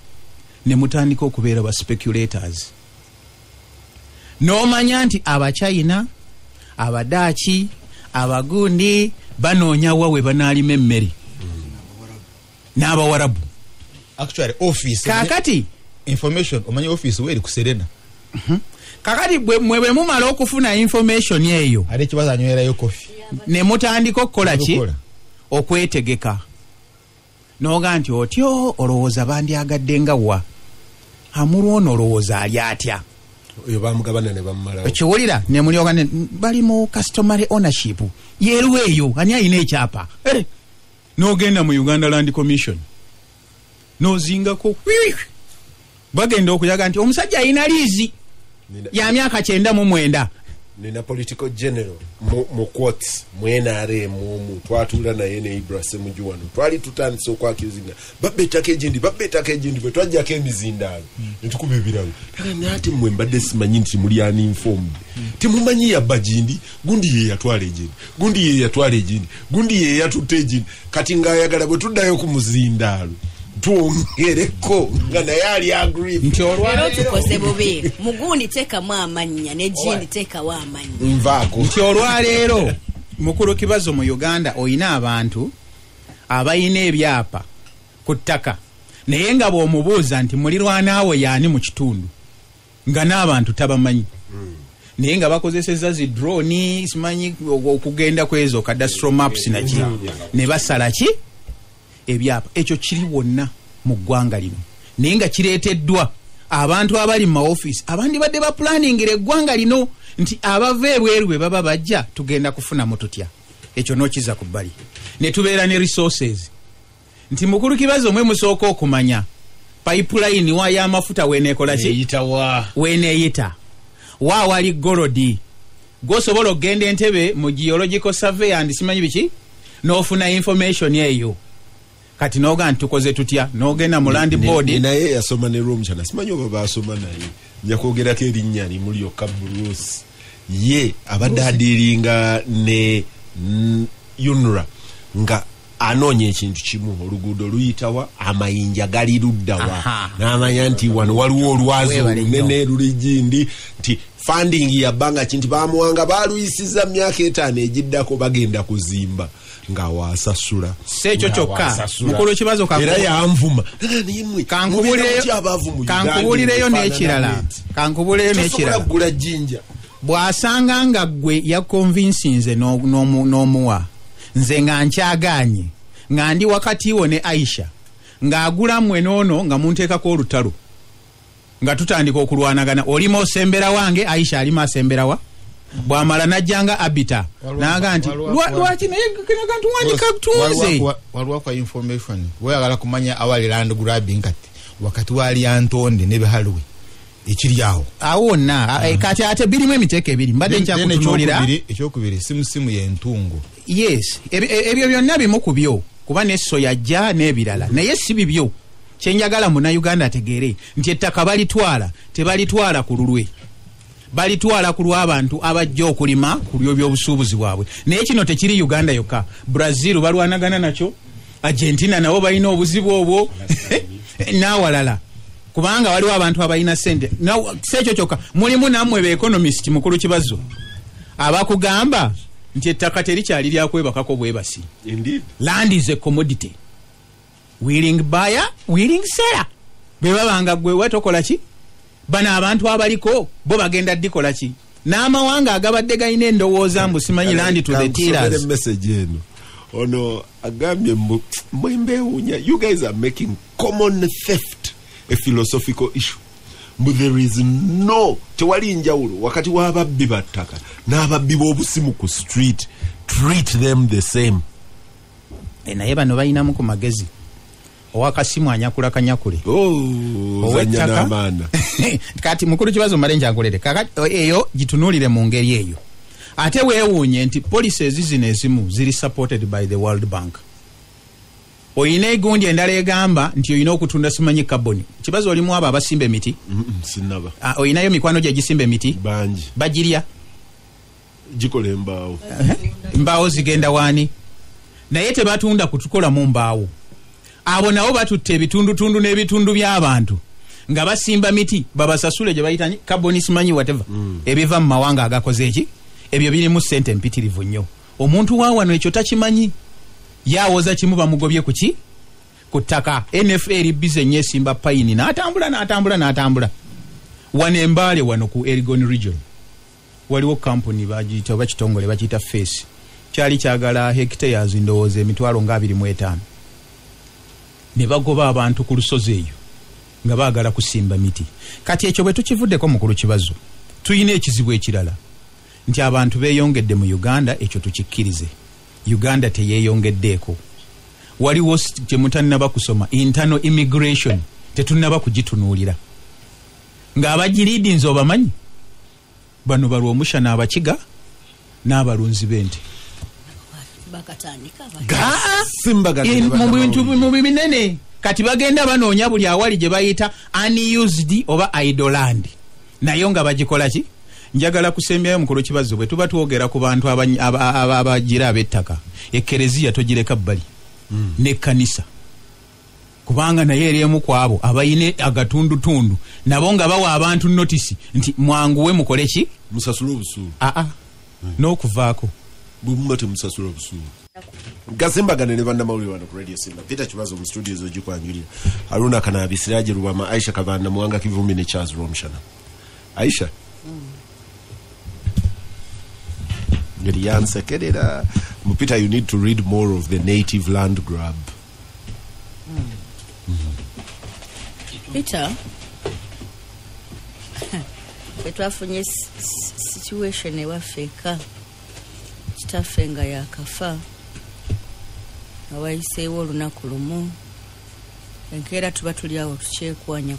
ne mutandika okubeera ba speculators nomanya nti abachina abadachi abagundi banoonya wawe banaalima emmere n'abawarabu actually office kakati information omanya office weri ku Serena kakati bwe mumala okufuna information eyo ate kibazo anywerayo coffee ne mutandika okukola ki okwetegeka noga nti otyo olowooza bandyagadde nga wa amulwono olowooza ali atya oyo bamugabana ne bammalawo ekiwulira ne mulyoga bali mu customary ownership yeeruwa eyo ani ayina ekyapa n'ogenda mu Uganda Land Commission n'ozingako bagenda okuyaga nti omusajja ayina liizi ya myaka 99 nina political general mu quotes mu NRM mu twatula naye ne Ibrahim Mujuwano twali tutandise okwakizinga babetaka ejindi bwe twajjako emizindalo nitukuba ebirawo nati mwe mbadde simanyi nti muli uninformed timumanyi yabba jindi gundi ye yatwala ejindi gundi ye yatutte ejindi kati ng'ayagala bwe tuddayo ku muzindalo tuongereko nga naye ali agree nti olwaleero tukoze bubi mugundi tekamu amanya nejindi tekawo amanya nvaako nti olwaleero mukulu kibazo mu Uganda oyina abantu abayina ebyapa ku ttaka naye nga bw'omubuuza nti mulirwanaawe yaani mu kitundu nga n'abantu tabamanyi naye nga bakozeseza zi drone simanyi okugenda kwezo cadastral maps naki ne basala ki ebyapa ekyo kiri wonna mu ggwanga lino naye nga kireeteddwa abantu abali mu office abandi badde ba planningira eggwanga lino nti abava ebweru bwe baba bajja tugenda kufuna mututya ekyo n'okiza ku bbali ne tubeera ne resources nti mukulu kibazo mwe musooka okumanya pipeline wa y'amafuta weeneekola ki weeneeyita wa wali golodi gosobola okugenda Entebbe mu geological survey and simanyi biki n'ofuna information eyo kati noga ntukoze tutya nogenda mu land board naye yasoma ne room chana simanyi oba basoma naye njakwogerako erinnya limuli yokka Bruce ye abadadiringa ne UNRA nga anoonya ekintu kimu oluguudo luyitawa amayinja gali luddawa n'amanya nti wano waliwo olwazi olunene lulijindi nti funding yabbanga kinti bamuwanga baluyisiza myaka 5 egiddako bagenda kuzimba nga wasasula sekyo kyokka mukulu kibazo era yanvuma kankubulireyo n'ekirala gula jinja bw'asanga nga gwe yakonvinsinze n'omuwa nze nga nkyaganye nga ndi wakati wo ne Aisha ng'agula mmwe noono nga munteekako olutalo nga tutandika okulwanagana olima osembera wange Aisha alima asemberawa bwamala najjanga abita naga nti lwaki naye kinaga ntuwandika tunze waliwo kwa information weyagala kumanya awali land grabbing kati wakati wali Antonde ne Behalwe ekiri awo na kati ate birimu emiteeko ebiri mbadde nkyakutunuulira ekyokubiri simu y'entungo yes ebyo byonna bimu ku byo kuba n'esso yajja n'ebirala naye si bibyo kyenjagala Munnayuganda ategeere nti ettaka balitwala tebalitwala ku lulwe balitwala ku lw'abantu abajja okulima ku by'obusuubuzi bwabwe naye kino tekiri Uganda yokka Brazil balwanagana nakyo Argentina nabo balina obuzibu obwo n'awalala kubanga waliwo abantu abalina sente sekyo kyokka mulimu nammwe be-economist mukulu kibazo abakugamba nti ettaka terikyali lyakwebakako bwebasi land is a commodity willing buyer willing seller bwe babanga gwe wetokola ki bano abantu abaliko bo bagenda dikola ki n'amawanga agabadde galina endowooza mbu simanyi land to the tillers message eno ono agambye mwembewunya you guys are making common theft a philosophical issue but there is no tewali njawulo wakati w'ababbi battaka n'ababbi b'obusimu ku street treat them the same naye bano balinamu ku magezi owakasimu anyakula kanyakule zanya n'amaana kati mukulu kibazo male njankulire kakati eyo gitunuulire mu ngeri eyo ate weewuunye nti policies zino ezimu ziri supported by the World Bank oyina egundi endala egamba nti oyina okutunda simanyi kaboni kibazo olimu abo abasimba emiti sinaba oyinayo mikwano gye gisimba emiti bangi bagirya gikola embaawo mbaawo zigenda waani naye tebatunda kutukola mu mbaawo. Abo nabo batutte ebitundutundu n'ebitundu by'abantu nga basimba miti babasasule gye bayita carbon simanyi whatever ebiva mu mawanga agakoze eki ebyo birimu ssente mpitirivu nnyo. Omuntu wa wano ekyo takimanyi yawoza kimu bamugobye kuki ku ttaka. NFL bize nnyo esimba payini n'atambula wano embaale wano ku Elgon region waliwo company bagiyita oba kitongole bakiyita Face kyali kyagala hectares ndowooza emitwalo nga 25 ne bagoba abantu ku lusozi eyo nga baagala kusimba miti. Kati ekyo bwe tukivuddeko mukulu kibazo tuyina ekizibu ekirala nti abantu beeyongedde mu Uganda. Ekyo tukikkirize. Uganda teyeeyongeddeeko. Waliwo gye mutannaba kusoma internal immigration tetunnaba kugitunuulira ng'abagiriidinze obamanyi bano balwa omushana abakiga n'abalunzi b'ente mu binene. Kati bagenda banoonya buli awali gye bayita unused oba idleland nayo nga bagikola ki. Njagala kusembyayo mukulu kibazo bwe tuba twogera ku bantu abagira ab'ettaka. Ekereziya togireka bbali n'ekkanisa kubanga naye eriemu kwabo abayine agatundutundu nabo nga bawa abantu notisi nti mwanguwe mukole ki musasula obusuulu. n'okuvaako bumba temusasula obusuulu. Gasimbagane ne bannamawulire wano ku Radio Simba. Peter Kibazo mu studio z'ogikwanjulira. Haruna Kanabi, Siraje Rubama, Aisha Kavanda, Mwanga Kivumbi ne Charles Romshana. Aisha. The answer Kedera. Peter, you need to read more of the native land grab. Peter, betwafunye situation ewafeka kitaffe nga yakafa awayiseewo olunaku lumu enkeera tuba tuli awo tukyekwanya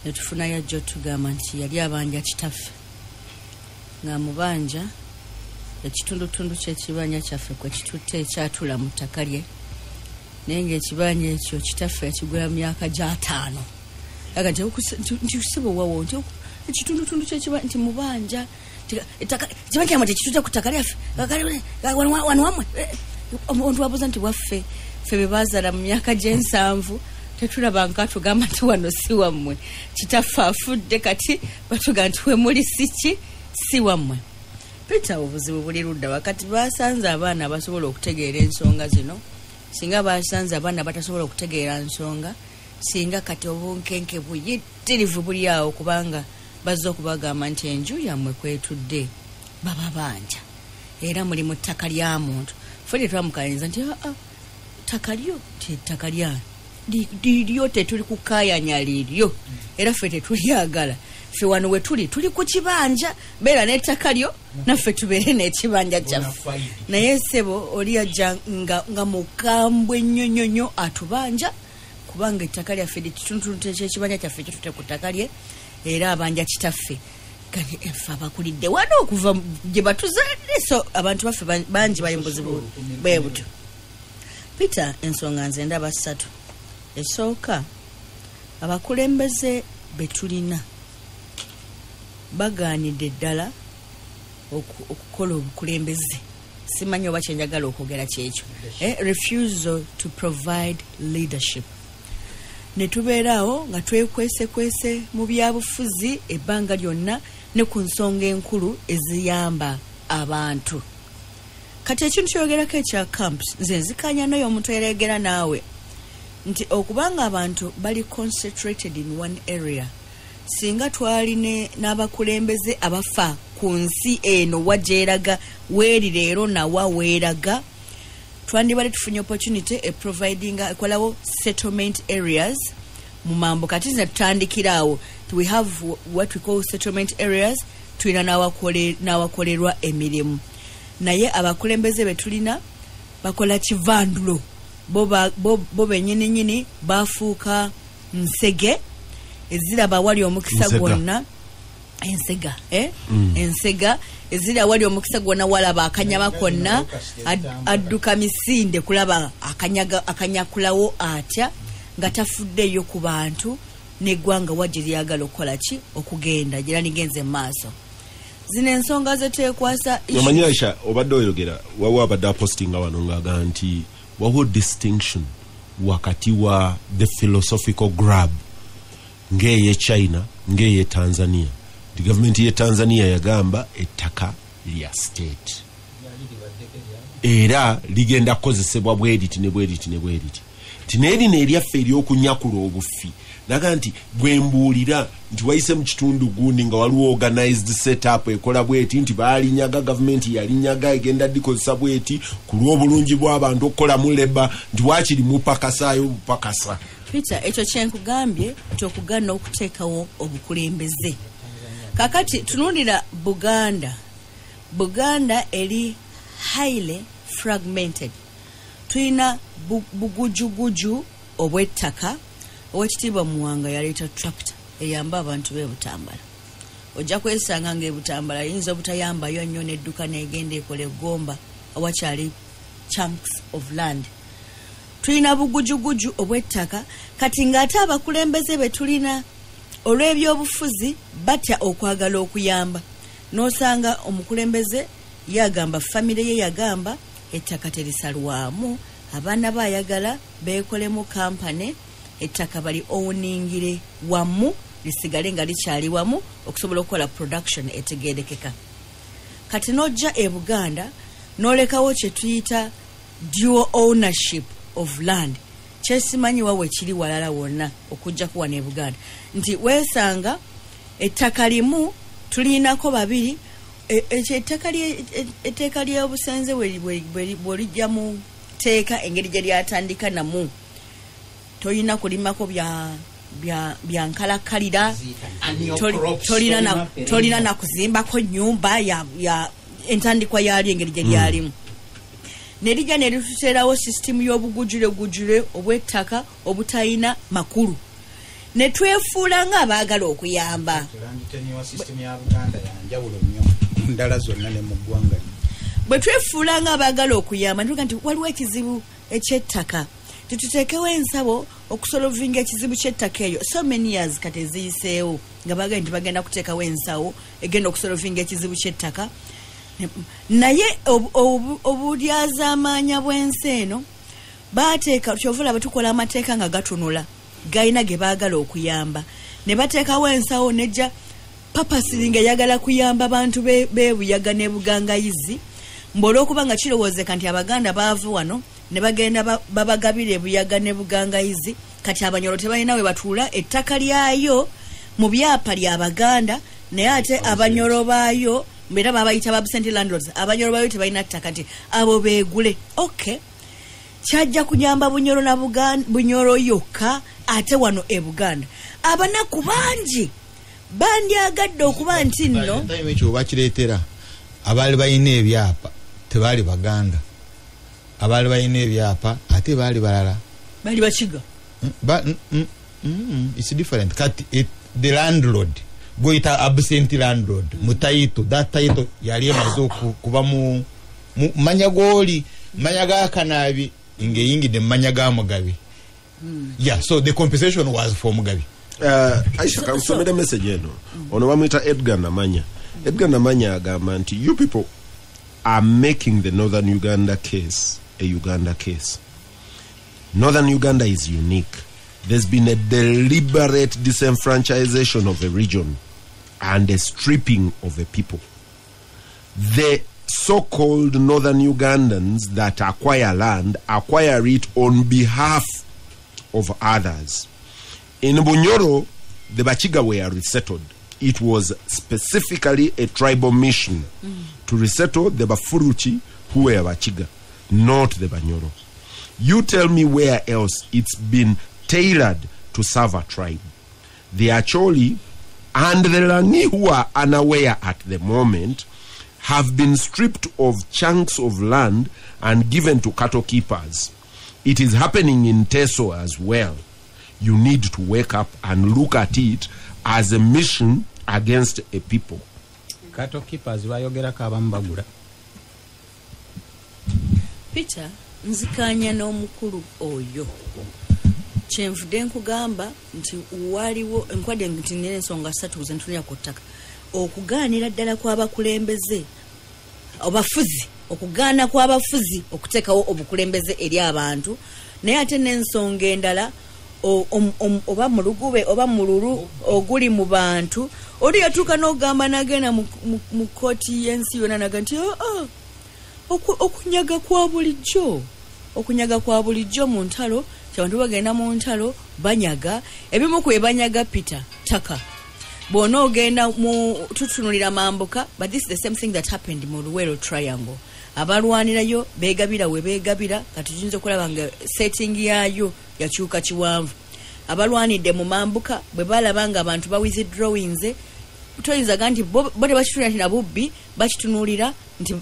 ne tufuna yajja otugamba nti yali abanja kitaffe nga mubanja ekitundutundu ky'ekibanja kyaffe kwe kitutte ekyatula mu ttaka lye naye ng'ekibanja ekyo kitaffe yakigula myaka gya 5 aga nti usibo wawo nti ekitundutundu ky'ekibanja nti mubanja kibanja mwe tekitutte ku ttaka lyaffe wano wamwe omuntu wabuuza nti waffe ffe be baazala mu myaka gye7 tetulaba nga tugamba nti wano si wammwe kitaffe afudde kati batuga nti we muli si wammwe. Peter, obuzibu buli ludda wakati basanze abaana abasobola okutegeera ensonga zino singa basanze abaana batasobola okutegeera nsonga singa kati obunkenke buyitirivu buli awo kubanga bazza okubagamba nti enju yammwe kwetudde baba banja era muli mu ttaka lya muntu ffe twamukayinza nti ttaka lyo ttaka lya liryo tetuli kukayanya liryo era ffe tetulyagala ffe wano we tuli ku kibanja beera n'ettaka lyo naffe tubeere n'ekibanja kyaffe naye ssebo oli ajja nga mukambwe nnyonyonyo atubanja kubanga ettaka lyaffe likitundutundu ky'ekibanja kyaffe kitute ku ttaka lye era abanja kitaffe kati effe abakulidde wano okuva gye batuzadde so abantu baffe bangi bali mu buzibu bwe buto. Peter, ensonga nze ndaba 3. Esooka abakulembeze betulina bagaanidde ddala okukola obukulembeze simanyi oba kyenjagala okwogera kyekyo refusal to provide leadership. Ne tubeeraawo nga twekwesekwese mu byabufuzi ebbanga lyonna ne ku nsonga enkulu eziyamba abantu. Kati ekintu kyogerako ekya camps nze nzikanya nayo omuntu ereegera naawe nti okubanga abantu bali concentrated in one area singa twali n'abakulembeze abafa ku nsi eno wajeeraga weeri leero nawa weeraga twandibale tufunye opportunity providing ekolawo settlement areas mu mambo kati nze tutandikiraawo we have what we call settlement areas tulina n'awakolerwa emirimu naye abakulembeze betulina bakola kivandulo bo bennyini bafuuka nsege eziraba wali omukisa gwonna ensega ensega ezira wali omukisa gwonna walaba akanyama konna adduka misinde kulaba akanyakulawo atya nga tafuddeyo ku bantu n'eggwanga wajje lyagala okukola ki okugenda gira nigenze maaso. zino ensonga zetekwasa omanyi Aisha obadde oyogera wawo abadde apostinga wano ng'agamba nti wawo distinction wakati wa the philosophical grab ng'eye China ng'eye Tanzania. The government ye Tanzania yagamba ettaka lya state era ligenda kukozesebwa bwediti ne bwediti ne bwediti tineri neryaffe eryokunyakula obufi naga nti gwembuulira nti wayise mu kitundu gundi nga waliwo organized setup ekola bweti nti baalinyaga government yalinyaga egenda dikozesa bweti ku lw'obulungi bw'abantu okukola mu leba nti wakiri mupakasaayo bupakasa. Peter, ekyo kyenkugambye kyokugana okuteekawo obukulembeze. Kakati tunulira Buganda eri highly fragmented. Tuyina bugujuguju obw'ettaka. Owekitiibwa Muwanga yaleeta tractor eyamba abantu b'Ebutambala. Ojja kwesanga ng'Ebutambala yinza obutayambayo nnyo n'edduka n'egenda ekola eggomba awakyali chunks of land. Tulina bugujuguju obw'ettaka kati ng'ate abakulembeze be tulina olw'ebyobufuzi batya okwagala okuyamba. N'osanga omukulembeze yagamba famire ye yagamba ettaka terisalwamu abaana bayagala beekolemu kampani ettaka bali owningire wamu lisigale nga likyali wamu okusobola okukola production etegerekeka. Kati nojja e Buganda n'olekawo kye tuyita dual ownership of land. Kyesimanyi wawe kiri walala wonna okujja kuwa ne Buganda nti weesanga ettaka limu tulinako babiri etteeka ly'obusenze bw'olijja mu teeka engeri gye lyatandika namu toyina kulimako bya nkalakkalira tolina na kuzimbako nyumba ya entandikwa yali engeri gye lyalimu nerijja nerituteerawo system y'obugujule obw'ettaka obutayina makulu netwefuula ng'abaagala okuyamba. Bwe twefuula ng'abaagala okuyamba ntuga nti waliwo ekizibu eky'ettaka tuteekewo ensabo okusolovinga ekizibu ky'ettaka eyo. So many years kati eziyiseewo nga baagala nti bagenda kuteekawo ensawo egenda okusolovinga ekizibu ky'ettaka naye obulyazaamaanya bw'ensi eno baateeka kyovula batukola amateeka nga gatunula gayina ge baagala okuyamba ne bateekawo ensawo nejja papasiringa yagala kuyamba abantu beebuyaga ne bugangayizi mb'olw'okuba nga kirowoozeka nti Abaganda baava wano ne bagenda babagabira ebuyaga ne bugangayizi kati Abanyoro tebalina we batuula ettaka lyayo mu byapa lya Baganda naye ate Abanyoro baayo mbera babayita absent landlords Abanyoro baayo tebalina ttaka nti abo beegule. Okay, kyajja kuyamba Bunyoro na Bunyoro yokka ate wano e Buganda abanaku bangi bandyagadde okuba nti nno ekyo bakireetera abaali balina ebyapa tebaali Baganda abaali balina ebyapa ate baali balala bali bakiga. It's different. Cut it, the landlord goita absent landlord mutaito that title yali emazo kuba mu manyagoli manyaga kanabi ingi de manyaga Mugabe. Yeah, so the compensation was for Mugabe. Aisha can send me a message ono bamwita Edgar Namanya agamba nti you people are making the Northern Uganda case a Uganda case. Northern Uganda is unique. There's been a deliberate disenfranchisation of a region and a stripping of a people. The so-called Northern Ugandans that acquire land acquire it on behalf of others. In Bunyoro, the Bachiga were resettled. It was specifically a tribal mission to resettle the Bafuruchi who were Bachiga, not the Banyoro. You tell me where else it's been tailored to serve a tribe. The Acholi and the Rangi, who are unaware at the moment, have been stripped of chunks of land and given to cattle keepers. It is happening in Teso as well. You need to wake up and look at it as a mission against a people. Cattle keepers bayogera kabambagula. Peter, nzikanya n'omukulu oyo. Kyenvudde nkugamba nti waliwo nkwadde nti n'ensonga 3 zentunira ku ttaka. okugaanira ddala kw'abakulembeze obafuzi okugaana kw'abafuzi okuteekawo obukulembeze eri abantu naye ate n'ensonga endala oba mu lugube oba mu lulu oguli mu bantu oli yatuuka n'ogamba n'agenda mu kooti y'ensi yonna naga nti okunyaga kwa bulijjo mu ntalo kyabantu bagenda mu ntalo banyaga ebimu ku banyaga Peter Taka bona ogenda mu tutunulira mambuka but this is the same thing that happened mu Luwero Triangle abalwanirayo begabira we begabira kati tuyinza okulaba nga setting yayo yakyuka kiwanvu abalwanidde mu mambuka bwe balaba nga abantu ba withdrawings toyinza nti bo tebakitunulira nti nabubbi bakitunulira nti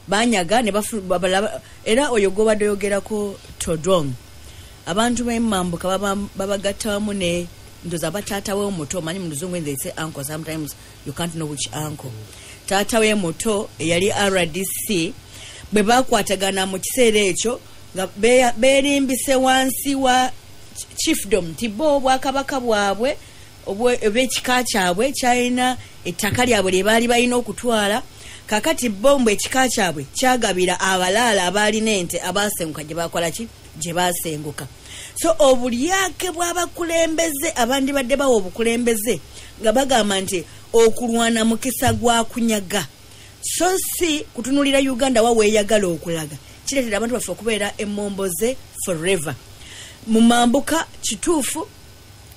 banyaga ne babalaba era oyo gobadde yogerako Todong abantu b'emambuka babagatta wamu ne ndoza batata we omuto manyi mu Luzungu when they say uncle sometimes you can't know which uncle tata we muto yali RDC bwe bakwatagana mu kiseera ekyo nga beerimbise wansi wa chiefdom tibo obwakabaka bwabwe obw'ekika kyabwe kyalina ettaka lyabwe lye baali balina okutwala kakati bombo ekika kyabwe kyagabira abalaala abaalina ente abaasenguka gye bakola ki gye baasenguka so obulyake bw'abakulembeze abandi badde bawa obukulembeze nga bagamba nti okulwana mukisa gwa kunyaga so si kutunulira Uganda wa weeyagala okulaga kireetera abantu baffe okubeera emmomboze forever mu mambuka kituufu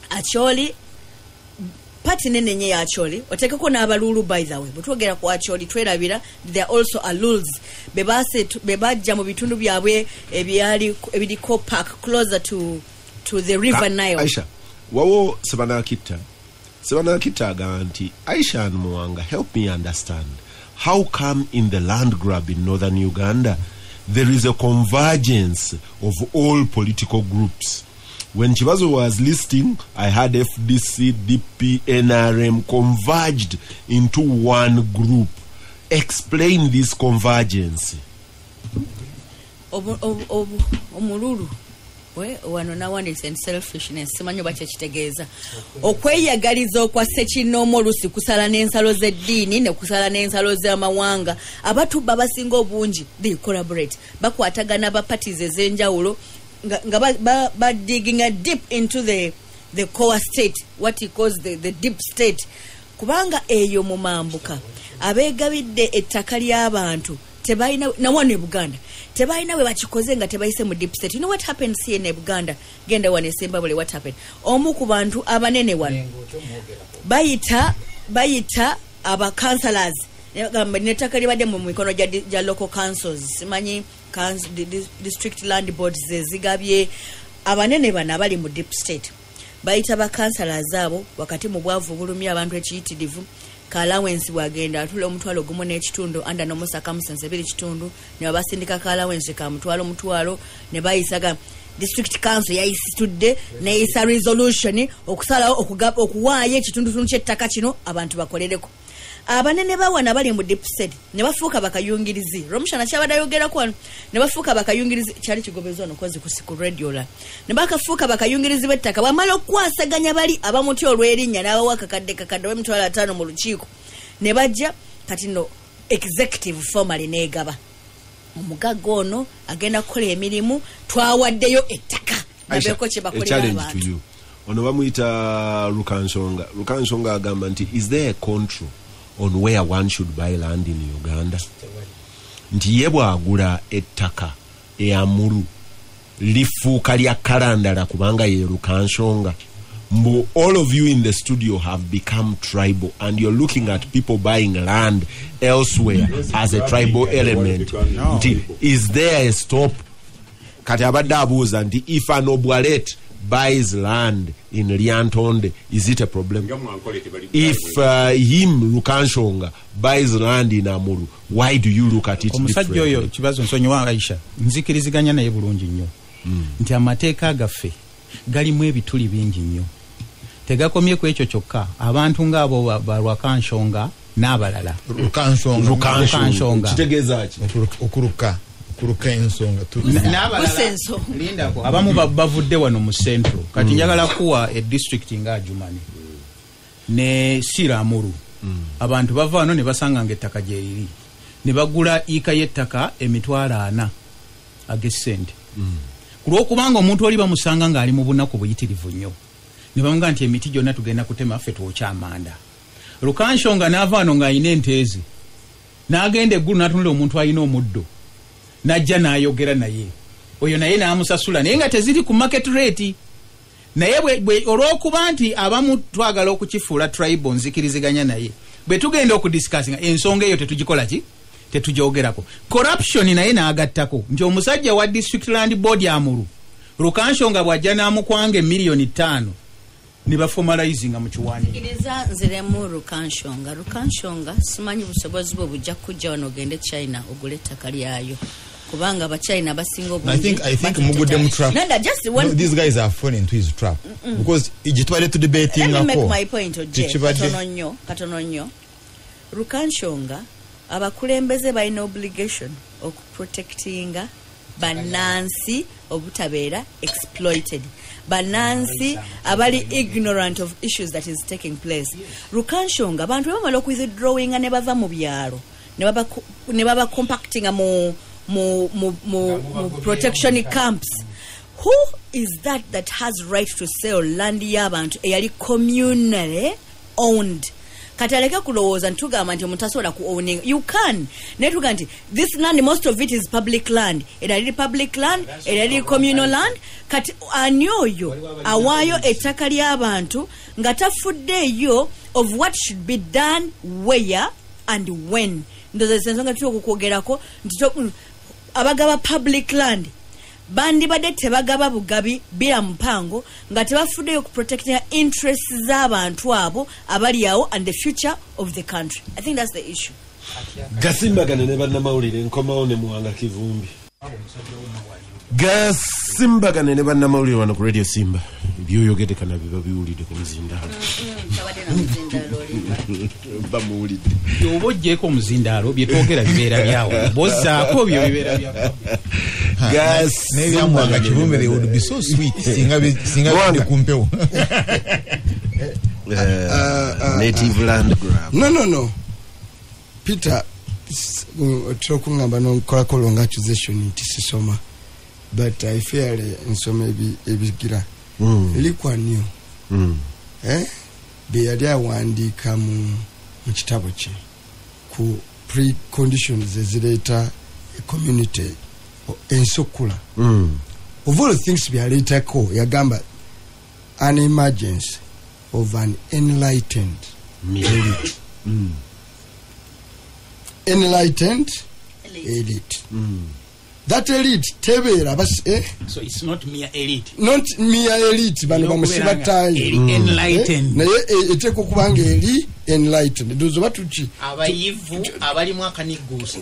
Acholi pati nene ya Acholi otekako n'abalulu by the way butwogera ku Acholi twerabira there also are lulz bebajja mu bitundu byabwe ebiri park closer to the river Nile. Aisha wawo Sebana Kitta aganti Aisha and Mwanga help me understand how come in the land grab in northern Uganda there is a convergence of all political groups. When Chibazo was listing, I had FDC, DP, NRM converged into one group. Explain this convergence. Omululu wano nawandise and selfishness simanyo bache kitegeeza okweyagaliza okwa Ssekinomo Lusi kusala n'ensalo z'eddiini ne kusala n'ensalo z'amawanga abatu babasinga obungi they collaborate bakwatagana ba parties ez'enjawulo nga digging deep into the core state what he calls the deep state kubanga eyo mu mambuka abegabidde ettaka ly'abantu tebalina nawane Buganda tebalina we bakikoze nga tebayise mu deep state. You know what happens here in Buganda genda wane Zimbabwe what happened omu ku bantu abanene wano bayita aba councillors nettaka libadde mu mikono ja local councils simanyi district land boards zigabye abanene bana bali mu deep state bayita ba councillors abo wakati mu bwavu bulumya abantu ekiyitirivu allowance bwagenda atula omutwalo gumu n'ekitundu anda no circumstances ebiri kitundu ne babasindika allowance ka mutwalo ne bayisaga district council yayisitudde neeyisa resolution okusalawo okuwaayo ekitundu ky'ettaka kino abantu bakolereko abanene bawana bali mu deep state ne bafuuka bakayungirizi Romushana kyabadde ayogerako wano ne bafuuka bakayungirizi kyali kigobezo no kozi ku radio la ne bakafuuka bakayungirizi b'ettaka bamala okwasaganya bali abamuti olw'erinnya n'abawaka kadde w'emitwalo 5 mu lukiiko ne bajja kati no executive formally neegaba omugagga ono agenda kukola emirimu twawaddeyo ettaka nabeko kye bakolera abantu ono bamuyita Lukansonga agamba nti is there a control on where one should buy land in Uganda nti yebwagula ettaka eamuru lifuuka lya kalandala kubanga ye Lukansonga mbu all of you in the studio have become tribal and you're looking at people buying land elsewhere as a tribal element nti is there a stop kati abadde abuuza nti if an Obwalet buys land in Lyantonde, is it a problem? If him Lukanshonga buys land in Amuru, why do you look at it differently? Omusajja oyo kibazo nsonyiwa Aisha nzikiriziganya naye bulungi nnyo nti amateeka gaffe galimu ebituli bingi nnyo tegakomye ku ekyo kyokka abantu ng'abo ba Lukanshonga n'abalala Lukanshonga kitegeeza ki okuruka ensonga lindako abamu bavudde wano mu central kati njagala kuwa district nga Ajumani ne Siramuru abantu bava wano ne basanga ettaka gye liri ne bagula ika y'ettaka emitwalo 4 ag'essente kulwokubanga omuntu oli bamusanga ng'ali mu bunaku buyitirivu nnyo ne bamugamba nti emiti gyonna tugenda kutema ffe twokya amanda. Lukanshonga n'ava wano ng'alina enteezi n'agenda eggulu n'atunula omuntu alina omuddo n'ajja n'ayogera naye oyo naye n'amusasula naye nga teziri ku market rate. Naye olw'okuba nti abamu twagala okukifuula tribal nzikiriziganya naye bwe tugenda okudiscussinga ensonga eyo tetugikola ki tetugyogerako. Corruption naye n'agattako nti omusajja wa district land board Amuru Lukanshonga bw'ajja n'amukwanga miliyoni 5 ne baformalizinga mu kiwandiko. Kiriza nziremu Lukanshonga simanyi busobozi bwo bujja kujja wano ogende China ogule ettaka lyayo. Kubanga China basinga obungi. I think mugudde mu trap. No, these guys are falling into his trap. Because ijitwale to debating ngako. Let me make my point katono nnyo. Lukanshonga abakulembeze balina obligation of protecting banansi obutabeera exploited. Banansi abali ignorant of issues that is taking place. Lukanshonga abantu bamala withdrawing ne bava mu byalo ne baba compacting mu protection camps. Who is that has right to sell land y'abantu eyali communally owned? Kataleka kulowooza ntugamba nti omuntu asobola ku owning. You can. Netuga nti this land, most of it is public land. Erali public land, erali communal land. Kati ani oyo awaayo ettaka ly'abantu nga tafuddeeyo of what should be done where and when. Ndoza ensonga tutyo okukwogerako nti abagaba public land bandibadde tebagaba bugabi bila mpango nga tebafuddeyo ku protecting interests z'abantu abo abali awo and the future of the country. I think that's the issue. Gasimbagane ne bannamawulire nkomawo ne Muwanga Kivumbi. Gasimbagane ne bannamawulire wano ku Radio Simba. Byoyogede kana biba biwulidde ku muzindaalo. Bamuwulidde. Oba ojjeeko omuzindaalo bye twogera bibeera byawo. Bozzaako byo bibeera byawo. Muwanga Kivumbi, they would be so sweet. Singa bide kumpewo. Native land grab. No. Peter, tukungamba n'okukola kolonga accusation nti sisoma. But I fear nsoma ebigira. Likwa nnyo. Be yali awandiika mu kitabo kye ku preconditions ezireeta community ensukula. Of all the things byaleetako yagamba an emergence of an enlightened elite. Enlightened elite. That elite tebeera so it's not mere elite. Not mere elite bano bamusiba tayi. Enlightened. Naye eteko okubanga eri enlightened. Dozo batuki abayivu abali mu akaniguusa.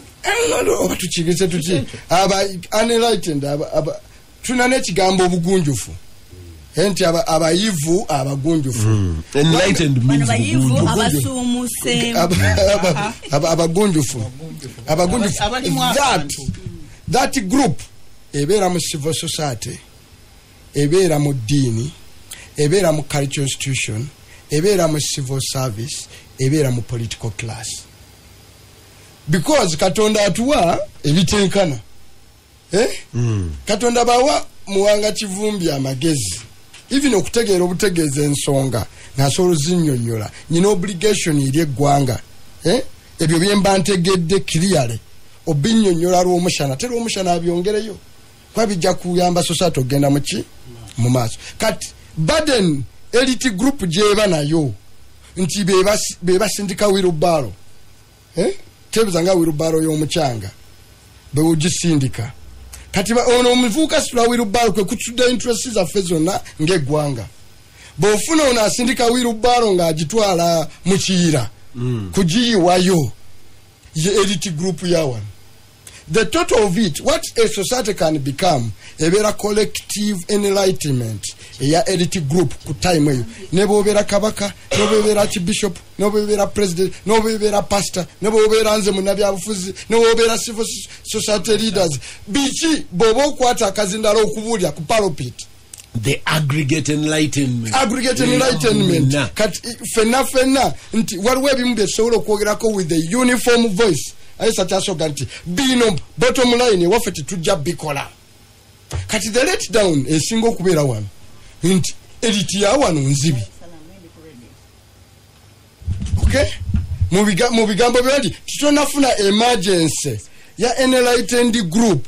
Oba tukigese tuki aba unenlightened aba tuna n'ekigambo obugunjufu. Enti abayivu abagunjufu. Enlightened means abayivu abasuumuse. Abagunjufu. That group ebeera mu civil society, ebeera mu ddiini, ebeera mu cultural institution, ebeera mu civil service, ebeera mu political class. Because Katonda atuwa ebitenkana. Katonda bawa Muwanga Kivumbi amagezi. Even okutegeera obutegeeza ensonga ng'asobola zinnyonnyola. Nyina obligation eri eggwanga. Ebyo bye mba ntegedde clearly. Obinnyonnyola lw'omushana tera omushana abyongereyo kwa bijja kuyamba society ogenda mu maaso. Kati burden elite group gyeba nayo nti beba sindika wirubaro tebuzanga wirubaro y'omukyanga bewugisindika kati ono omuvuuka situla wirubaro kwe kutudde interest zaffe zonna ng'eggwanga bw'ofuna ono asindika wirubaro ng'agitwala mu kiyira kugiyiwayo ye elite group yawan. The total of it, what a society can become, a collective enlightenment, a elite group ku time eyo. Nebo bera kabaka, nebo bera archbishop, nebo bera president, nebo bera pastor, nebo bera nze munabyabufuzi, nebo bera civil society leaders. Bichi bobo kwata kazindalo okubulya ku pulpit. the aggregate enlightenment kati fenna nti waliwo ebimu byesobola okwogerako with the uniform voice aye sakyasoga nti bino bottom line ewaffe tetujja bikola kati the let down esinga okubeera wano nti eriti ya wano nzibi okay mu bigambo byo nti tutonafuna emergency ya enlightened group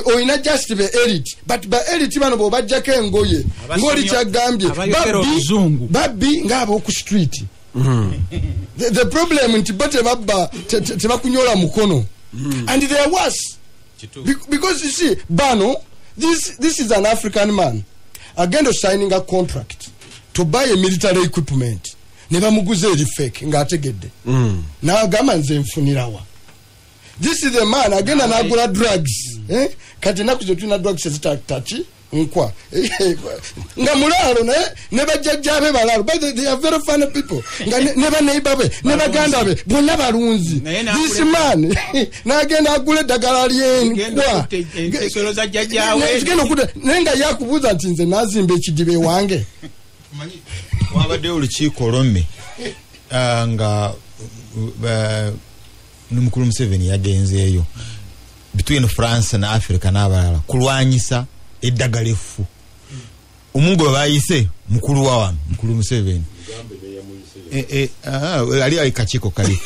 oyina just be elite but ba elite bano bo bajjako engoye ngoli kyagambye babbi ngabo ku street the problem nti bote babba tebakunyola mukono and they are worse because you see bano this is an African man agenda signing a contract to buy a military equipment ne bamuguze eri fake ng'ategedde na agamba nze nfunirawa. This is the man agenda nagula drugs kati nakuzo tuna drugs ezitatachi nkwa nga mulalo ne bajjajjabe balalo but they are very funny people nga ne baneibabe ne bagandabe bonna balunzi this man nagenda agule dagala lyenkwa solo za jjajjawe ngeno kude nenga yakubuza nti nze nazimba ekidibe wange wabadde olukiiko lome nga Numukuru Museveni yagenzeeyo between France na Africa n'abalala kulwanyisa eddagala effu. Omungu we bayise mukulu wa Mukuru Museveni ali akakiiko kali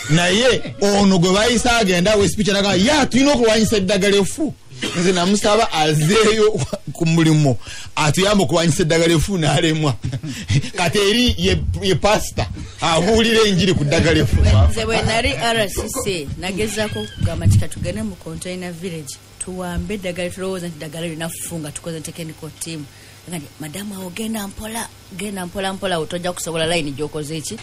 naye ono gwe bayise agenda we speech naga ya tulina okulwanyisa eddagala effu. Nze namusaba azeeyo ku mulimo atuyamba okulwanyisa eddagala effu n'alemwa kati eri ye pastor abuulira enjiri ku ddagala effu. Nze bwe nali RCC nagezaako okugamba nti katugende mu container village tuwambe eddagala tulowooza nti eddagala linafunga tukoze technical team nga madamu awo genda mpola mpola otojja kusobola line gy'okoze eki